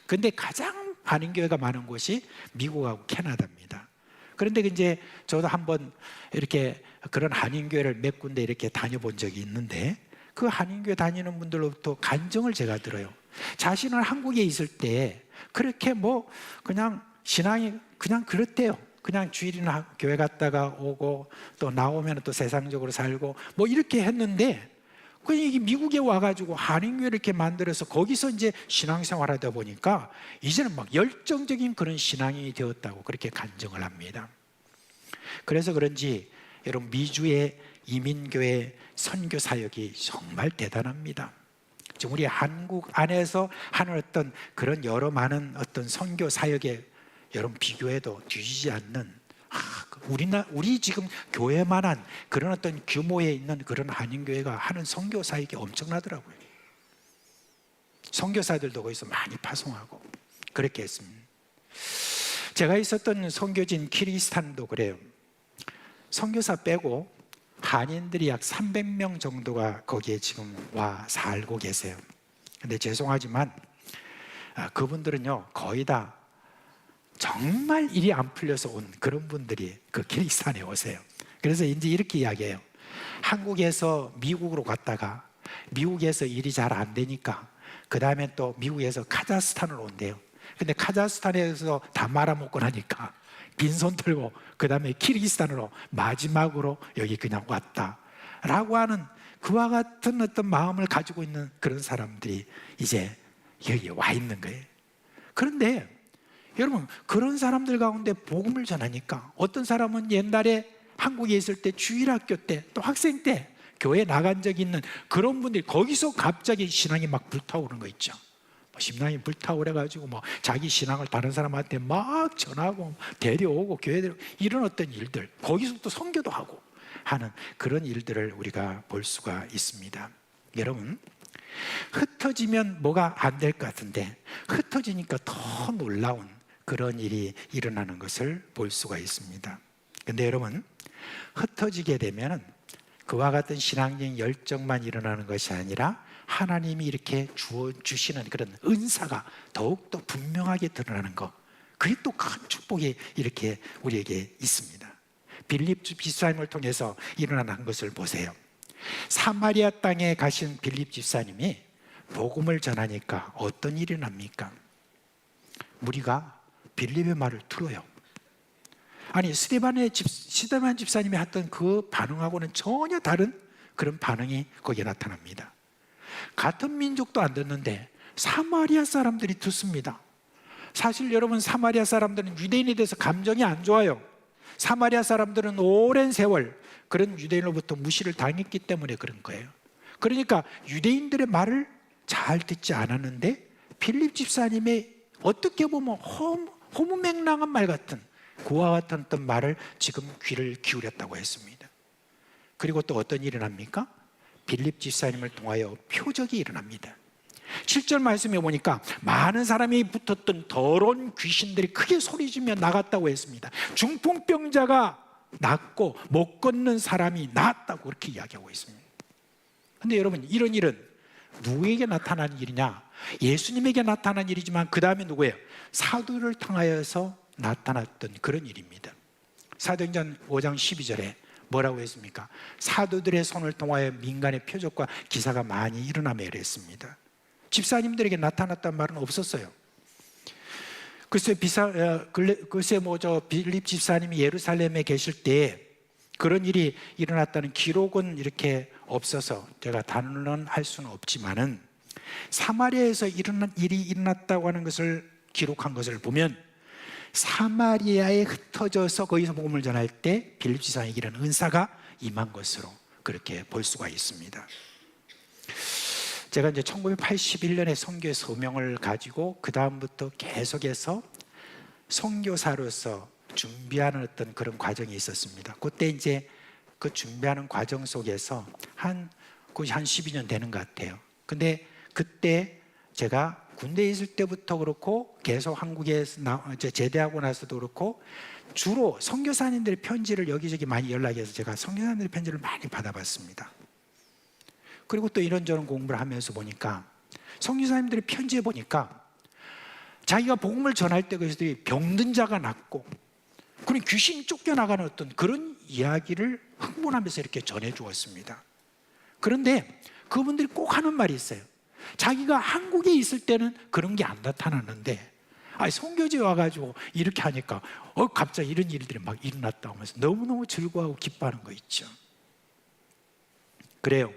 근데 가장 한인교회가 많은 곳이 미국하고 캐나다입니다. 그런데 이제 저도 한번 이렇게 그런 한인교회를 몇 군데 이렇게 다녀본 적이 있는데, 그 한인교회 다니는 분들로부터 간증을 제가 들어요. 자신은 한국에 있을 때 그렇게 뭐 그냥 신앙이 그냥 그렇대요. 그냥 주일이나 교회 갔다가 오고 또 나오면 또 세상적으로 살고 뭐 이렇게 했는데, 그냥 이게 미국에 와가지고 한인교회 이렇게 만들어서 거기서 이제 신앙생활하다 보니까 이제는 막 열정적인 그런 신앙이 되었다고 그렇게 간증을 합니다. 그래서 그런지 여러분, 미주의 이민교회 선교 사역이 정말 대단합니다. 지금 우리 한국 안에서 하는 어떤 그런 여러 많은 어떤 선교 사역에 여러분 비교해도 뒤지지 않는, 우리 지금 교회만한 그런 어떤 규모에 있는 그런 한인교회가 하는 선교 사역이 엄청나더라고요. 선교사들도 거기서 많이 파송하고 그렇게 했습니다. 제가 있었던 선교진 키르기스탄도 그래요. 선교사 빼고 한인들이 약 300명 정도가 거기에 지금 와 살고 계세요. 근데 죄송하지만 그분들은요 거의 다 정말 일이 안 풀려서 온 그런 분들이 그 키르기스탄에 오세요. 그래서 이제 이렇게 이야기해요. 한국에서 미국으로 갔다가 미국에서 일이 잘 안 되니까 그 다음에 또 미국에서 카자흐스탄으로 온대요. 근데 카자흐스탄에서 다 말아먹고 나니까 빈손 들고 그 다음에 키르기스탄으로 마지막으로 여기 그냥 왔다라고 하는 그와 같은 어떤 마음을 가지고 있는 그런 사람들이 이제 여기에 와 있는 거예요. 그런데 여러분 그런 사람들 가운데 복음을 전하니까 어떤 사람은 옛날에 한국에 있을 때 주일학교 때 또 학생 때 교회 나간 적이 있는 그런 분들이 거기서 갑자기 신앙이 막 불타오르는 거 있죠. 신앙이 불타오르가지고 자기 신앙을 다른 사람한테 막 전하고 데려오고 교회 데려오고 이런 어떤 일들, 거기서 또 선교도 하고 하는 그런 일들을 우리가 볼 수가 있습니다. 여러분 흩어지면 뭐가 안 될 것 같은데 흩어지니까 더 놀라운 그런 일이 일어나는 것을 볼 수가 있습니다. 근데 여러분 흩어지게 되면은 그와 같은 신앙적인 열정만 일어나는 것이 아니라 하나님이 이렇게 주시는 그런 은사가 더욱더 분명하게 드러나는 것, 그게 또 큰 축복이 이렇게 우리에게 있습니다. 빌립 집사님을 통해서 일어나는 것을 보세요. 사마리아 땅에 가신 빌립 집사님이 복음을 전하니까 어떤 일이 납니까? 무리가 빌립의 말을 들어요. 아니 스데반 집사님이 했던 그 반응하고는 전혀 다른 그런 반응이 거기에 나타납니다. 같은 민족도 안 듣는데 사마리아 사람들이 듣습니다. 사실 여러분 사마리아 사람들은 유대인에 대해서 감정이 안 좋아요. 사마리아 사람들은 오랜 세월 그런 유대인으로부터 무시를 당했기 때문에 그런 거예요. 그러니까 유대인들의 말을 잘 듣지 않았는데 빌립 집사님의 어떻게 보면 허무맹랑한 말 같은 그와 같은 어떤 말을 지금 귀를 기울였다고 했습니다. 그리고 또 어떤 일이 납니까? 빌립 집사님을 통하여 표적이 일어납니다. 7절 말씀에 보니까 많은 사람이 붙었던 더러운 귀신들이 크게 소리지며 나갔다고 했습니다. 중풍병자가 낫고 못 걷는 사람이 나았다고 그렇게 이야기하고 있습니다. 그런데 여러분 이런 일은 누구에게 나타난 일이냐? 예수님에게 나타난 일이지만 그 다음에 누구예요? 사도를 통하여서 나타났던 그런 일입니다. 사도행전 5장 12절에 뭐라고 했습니까? 사도들의 손을 통하여 민간의 표적과 기사가 많이 일어나며 그랬습니다. 집사님들에게 나타났단 말은 없었어요. 글쎄 빌립 집사님이 예루살렘에 계실 때 그런 일이 일어났다는 기록은 이렇게 없어서 제가 단언할 수는 없지만은 사마리아에서 일어난 일이 일어났다고 하는 것을 기록한 것을 보면 사마리아에 흩어져서 거기서 복음을 전할 때 빌립 집사에게 이런 은사가 임한 것으로 그렇게 볼 수가 있습니다. 제가 이제 1981년에 선교의 소명을 가지고 그 다음부터 계속해서 선교사로서 준비하는 어떤 그런 과정이 있었습니다. 그때 이제 그 준비하는 과정 속에서 한 12년 되는 것 같아요. 근데 그때 제가 군대에 있을 때부터 그렇고 계속 한국에서 제대하고 나서도 그렇고 주로 선교사님들의 편지를 여기저기 많이 연락해서 제가 선교사님들의 편지를 많이 받아봤습니다. 그리고 또 이런저런 공부를 하면서 보니까 선교사님들의 편지에 보니까 자기가 복음을 전할 때 그것들이 병든 자가 낫고 그런 귀신이 쫓겨나가는 어떤 그런 이야기를 흥분하면서 이렇게 전해주었습니다. 그런데 그분들이 꼭 하는 말이 있어요. 자기가 한국에 있을 때는 그런 게 안 나타났는데 선교지에 와가지고 이렇게 하니까 갑자기 이런 일들이 막 일어났다고 하면서 너무너무 즐거워하고 기뻐하는 거 있죠. 그래요.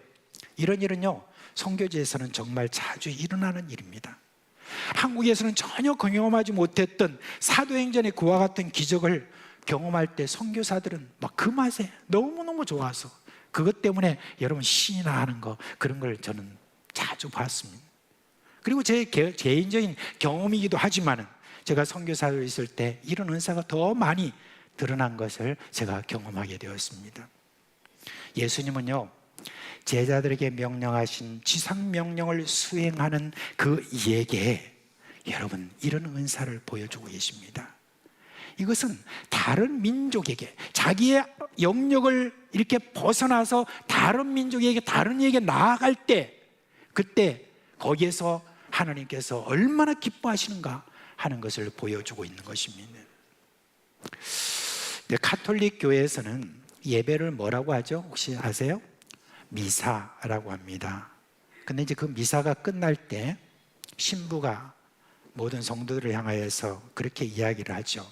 이런 일은요 선교지에서는 정말 자주 일어나는 일입니다. 한국에서는 전혀 경험하지 못했던 사도행전의 그와 같은 기적을 경험할 때 선교사들은 막 그 맛에 너무너무 좋아서 그것 때문에 여러분 신이나 하는 거 그런 걸 저는 자주 봤습니다. 그리고 제 개인적인 경험이기도 하지만은 제가 선교사로 있을 때 이런 은사가 더 많이 드러난 것을 제가 경험하게 되었습니다. 예수님은요 제자들에게 명령하신 지상 명령을 수행하는 그 이에게 여러분 이런 은사를 보여주고 계십니다. 이것은 다른 민족에게 자기의 영역을 이렇게 벗어나서 다른 민족에게 다른 이에게 나아갈 때 그때 거기에서 하나님께서 얼마나 기뻐하시는가 하는 것을 보여주고 있는 것입니다. 가톨릭 교회에서는 예배를 뭐라고 하죠? 혹시 아세요? 미사라고 합니다. 근데 이제 그 미사가 끝날 때 신부가 모든 성도들을 향하여서 그렇게 이야기를 하죠.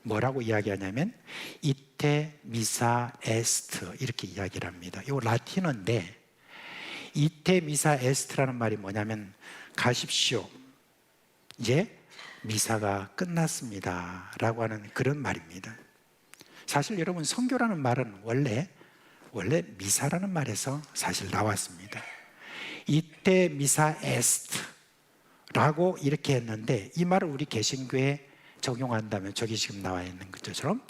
뭐라고 이야기하냐면 이테 미사 에스트 이렇게 이야기를 합니다. 이거 라틴어인데 이테 미사 에스트라는 말이 뭐냐면 가십시오. 이제 미사가 끝났습니다 라고 하는 그런 말입니다. 사실 여러분 선교라는 말은 원래 미사라는 말에서 사실 나왔습니다. 이테 미사 에스트 라고 이렇게 했는데 이 말을 우리 개신교에 적용한다면 저기 지금 나와 있는 것처럼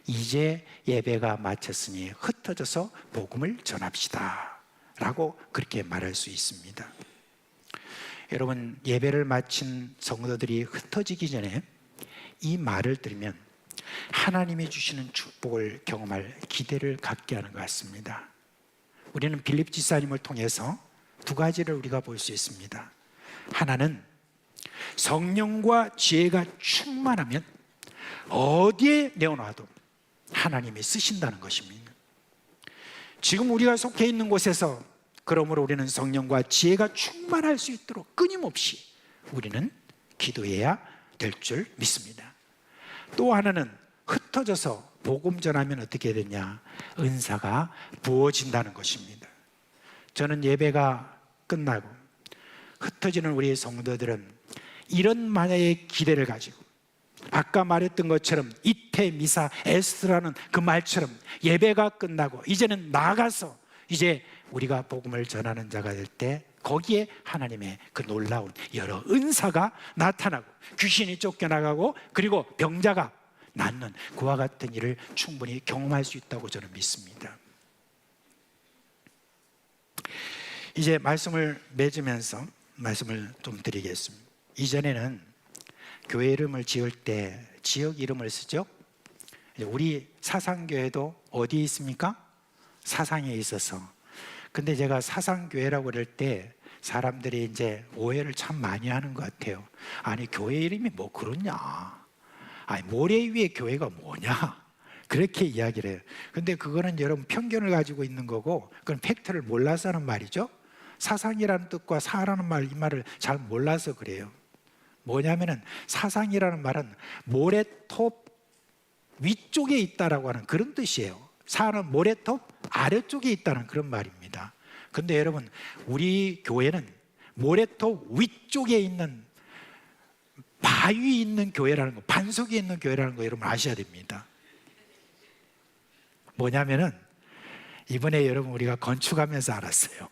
이제 예배가 마쳤으니 흩어져서 복음을 전합시다 라고 그렇게 말할 수 있습니다. 여러분 예배를 마친 성도들이 흩어지기 전에 이 말을 들으면 하나님이 주시는 축복을 경험할 기대를 갖게 하는 것 같습니다. 우리는 빌립 지사님을 통해서 두 가지를 우리가 볼 수 있습니다. 하나는 성령과 지혜가 충만하면 어디에 내어놔도 하나님이 쓰신다는 것입니다. 지금 우리가 속해 있는 곳에서 그러므로 우리는 성령과 지혜가 충만할 수 있도록 끊임없이 우리는 기도해야 될 줄 믿습니다. 또 하나는 흩어져서 복음 전하면 어떻게 되냐? 은사가 부어진다는 것입니다. 저는 예배가 끝나고 흩어지는 우리 성도들은 이런 만약의 기대를 가지고 아까 말했던 것처럼 이테 미사 에스라는 그 말처럼 예배가 끝나고 이제는 나가서 이제 우리가 복음을 전하는 자가 될 때 거기에 하나님의 그 놀라운 여러 은사가 나타나고 귀신이 쫓겨나가고 그리고 병자가 낫는 그와 같은 일을 충분히 경험할 수 있다고 저는 믿습니다. 이제 말씀을 맺으면서 말씀을 좀 드리겠습니다. 이전에는 교회 이름을 지을 때 지역 이름을 쓰죠. 우리 사상교회도 어디에 있습니까? 사상에 있어서. 근데 제가 사상교회라고 그럴 때 사람들이 이제 오해를 참 많이 하는 것 같아요. 아니 교회 이름이 뭐 그렇냐, 아니 모래 위에 교회가 뭐냐, 그렇게 이야기를 해요. 근데 그거는 여러분 편견을 가지고 있는 거고 그건 팩트를 몰라서 하는 말이죠. 사상이라는 뜻과 사라는 말, 이 말을 잘 몰라서 그래요. 뭐냐면은 사상이라는 말은 모래톱 위쪽에 있다라고 하는 그런 뜻이에요. 사는 모래톱 아래쪽에 있다는 그런 말입니다. 근데 여러분 우리 교회는 모래톱 위쪽에 있는 바위 있는 교회라는 거, 반석에 있는 교회라는 거 여러분 아셔야 됩니다. 뭐냐면은 이번에 여러분 우리가 건축하면서 알았어요.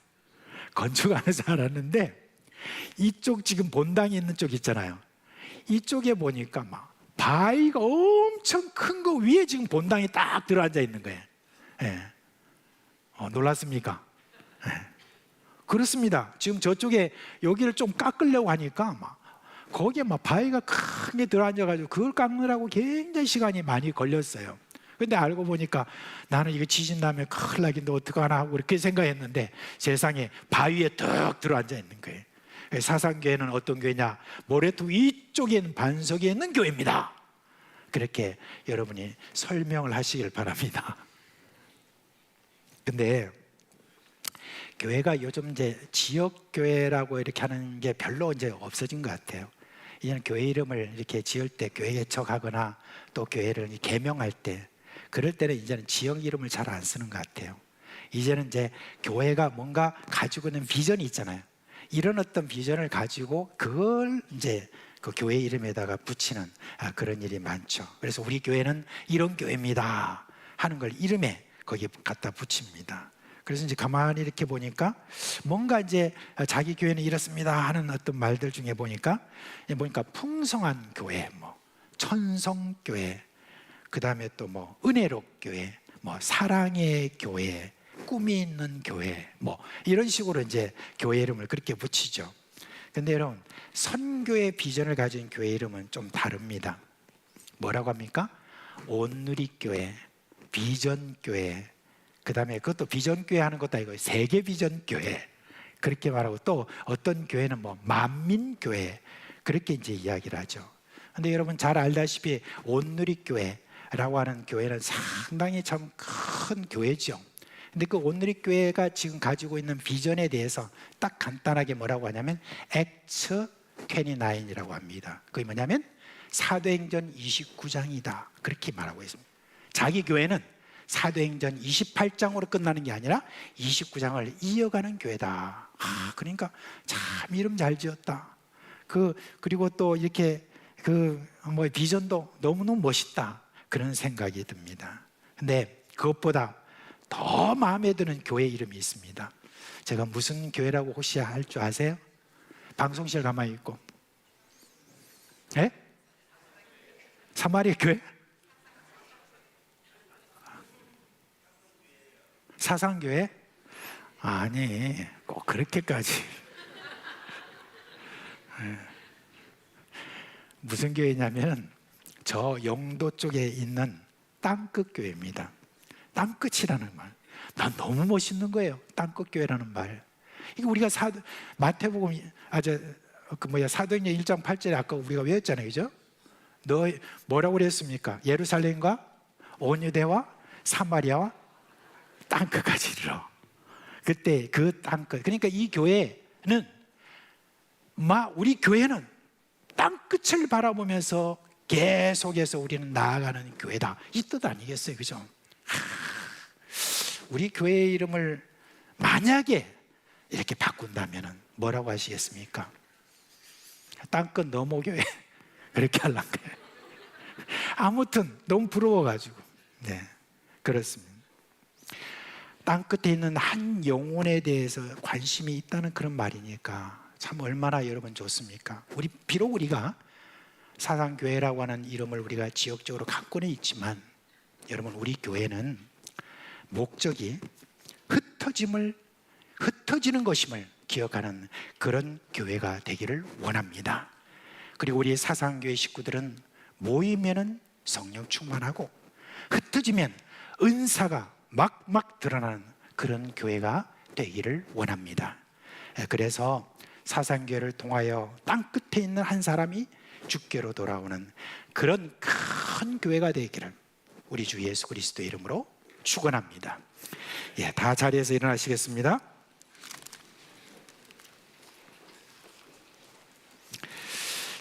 건축하면서 알았는데 이쪽 지금 본당이 있는 쪽 있잖아요. 이쪽에 보니까 막 바위가 엄청 큰 거 위에 지금 본당이 딱 들어앉아 있는 거예요. 예. 놀랐습니까? 예. 그렇습니다. 지금 저쪽에 여기를 좀 깎으려고 하니까 막 거기에 막 바위가 크게 들어앉아가지고 그걸 깎느라고 굉장히 시간이 많이 걸렸어요. 근데 알고 보니까 나는 이거 지진 나면 큰일 나긴데 어떡하나 하고 그렇게 생각했는데 세상에 바위에 뚝 들어앉아 있는 거예요. 사상교회는 어떤 교회냐? 모래톱 위쪽에 있는 반석에 있는 교회입니다. 그렇게 여러분이 설명을 하시길 바랍니다. 근데 교회가 요즘 이제 지역교회라고 이렇게 하는 게 별로 이제 없어진 것 같아요. 이제는 교회 이름을 이렇게 지을 때 교회 개척하거나 또 교회를 개명할 때 그럴 때는 이제는 지역 이름을 잘 안 쓰는 것 같아요. 이제는 이제 교회가 뭔가 가지고 있는 비전이 있잖아요. 이런 어떤 비전을 가지고 그걸 이제 그 교회 이름에다가 붙이는 그런 일이 많죠. 그래서 우리 교회는 이런 교회입니다 하는 걸 이름에 거기에 갖다 붙입니다. 그래서 이제 가만히 이렇게 보니까 뭔가 이제 자기 교회는 이렇습니다 하는 어떤 말들 중에 보니까 풍성한 교회, 뭐 천성교회, 그 다음에 또 뭐 은혜롭 교회, 뭐 사랑의 교회, 꿈이 있는 교회, 뭐 이런 식으로 이제 교회 이름을 그렇게 붙이죠. 근데 여러분, 선교의 비전을 가진 교회 이름은 좀 다릅니다. 뭐라고 합니까? 온누리교회, 비전교회, 그 다음에 그것도 비전교회 하는 것도 아니고 세계비전교회 그렇게 말하고, 또 어떤 교회는 뭐 만민교회 그렇게 이제 이야기를 하죠. 근데 여러분 잘 알다시피 온누리교회라고 하는 교회는 상당히 참 큰 교회죠. 근데 그 온누리교회가 지금 가지고 있는 비전에 대해서 딱 간단하게 뭐라고 하냐면 액트 29이라고 합니다. 그게 뭐냐면 사도행전 29장이다 그렇게 말하고 있습니다. 자기 교회는 사도행전 28장으로 끝나는 게 아니라 29장을 이어가는 교회다. 그러니까 참 이름 잘 지었다. 그리고 또 이렇게 뭐 비전도 너무너무 멋있다 그런 생각이 듭니다. 근데 그것보다 더 마음에 드는 교회 이름이 있습니다. 제가 무슨 교회라고 혹시 할 줄 아세요? 방송실 가만히 있고, 예? 사마리아 교회? 사상교회? 아니, 꼭 그렇게까지. 무슨 교회냐면 저 영도 쪽에 있는 땅끝 교회입니다. 땅끝이라는 말, 난 너무 멋있는 거예요. 땅끝 교회라는 말. 이거 우리가 마태복음 사도행전 1장 8절에 아까 우리가 외웠잖아요, 그죠? 너 뭐라고 그랬습니까? 예루살렘과 온 유대와 사마리아와 땅끝까지 이르러. 그때 그 땅끝. 그러니까 이 교회는 우리 교회는 땅끝을 바라보면서 계속해서 우리는 나아가는 교회다, 이 뜻 아니겠어요, 그죠? 우리 교회 이름을 만약에 이렇게 바꾼다면 뭐라고 하시겠습니까? 땅끝 너모교회 그렇게 하려는 거예요. 아무튼 너무 부러워가지고. 네, 그렇습니다. 땅끝에 있는 한 영혼에 대해서 관심이 있다는 그런 말이니까 참 얼마나 여러분 좋습니까? 비록 우리가 사상교회라고 하는 이름을 우리가 지역적으로 갖고는 있지만, 여러분 우리 교회는 목적이 흩어지는 것임을 기억하는 그런 교회가 되기를 원합니다. 그리고 우리 사상교회 식구들은 모이면은 성령 충만하고 흩어지면 은사가 막 드러나는 그런 교회가 되기를 원합니다. 그래서 사상교회를 통하여 땅끝에 있는 한 사람이 주께로 돌아오는 그런 큰 교회가 되기를 우리 주 예수 그리스도의 이름으로 축원합니다. 예, 다 자리에서 일어나시겠습니다.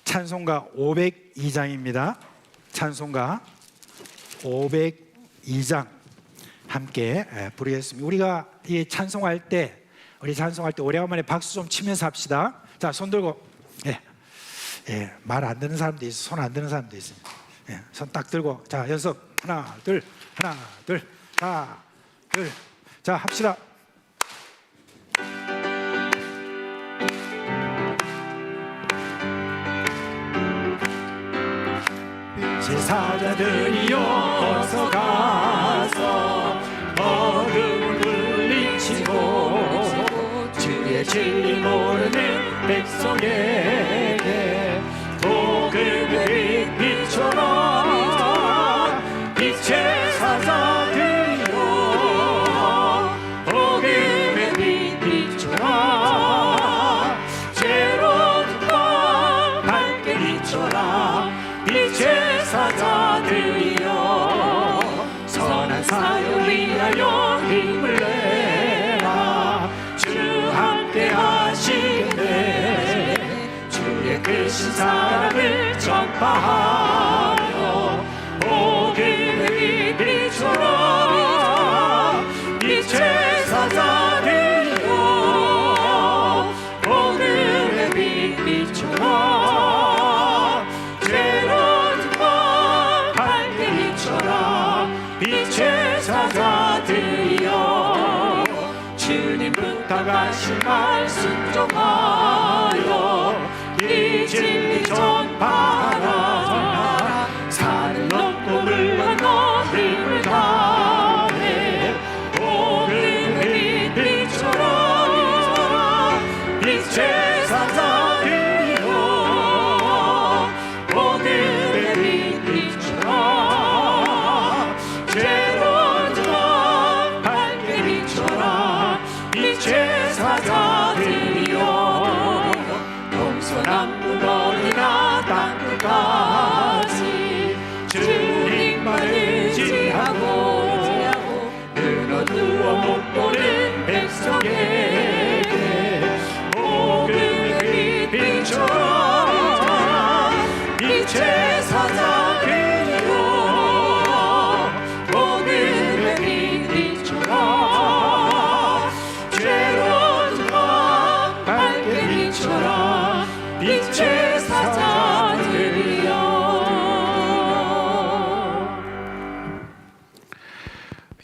찬송가 502장입니다. 찬송가 502장 함께 부르겠습니다. 우리가 이 찬송할 때 오래간만에 박수 좀 치면서 합시다. 자, 손 들고. 말 안 듣는 사람도 있어. 손 안 드는 사람도 있어. 손 딱 들고. 자, 연습. 하나, 둘. 하나, 둘. 자, 합시다. 제사자들이여 어서 가서 어둠을 물리치고 주의 진리 모르는 백성에게 복음의 빛 비춰라. 빛의 사자들이여 복음의 빛 비춰라. 새로운 밤 밝게 비춰라. 빛의 사자들이여 선한 사역 위하여 힘을 내라. 주 함께 하시겠네. 주의 크신 사랑을 전파하여 복음의 빛 비춰라. 빛의 사자들이여 복음의 빛 비춰라. 새로운 밤 밝게 비춰라. 빛의 사자들이여 주님 부탁하신 말 순종하여 이 진리 전파하라. 산을 넘고 물 건너 힘을 다해 복음의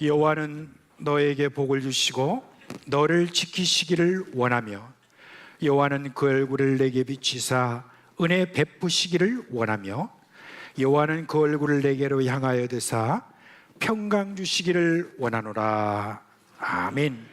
여호와는 너에게 복을 주시고 너를 지키시기를 원하며 여호와는 그 얼굴을 내게 비치사 은혜 베푸시기를 원하며 여호와는 그 얼굴을 내게로 향하여 드사 평강 주시기를 원하노라. 아멘.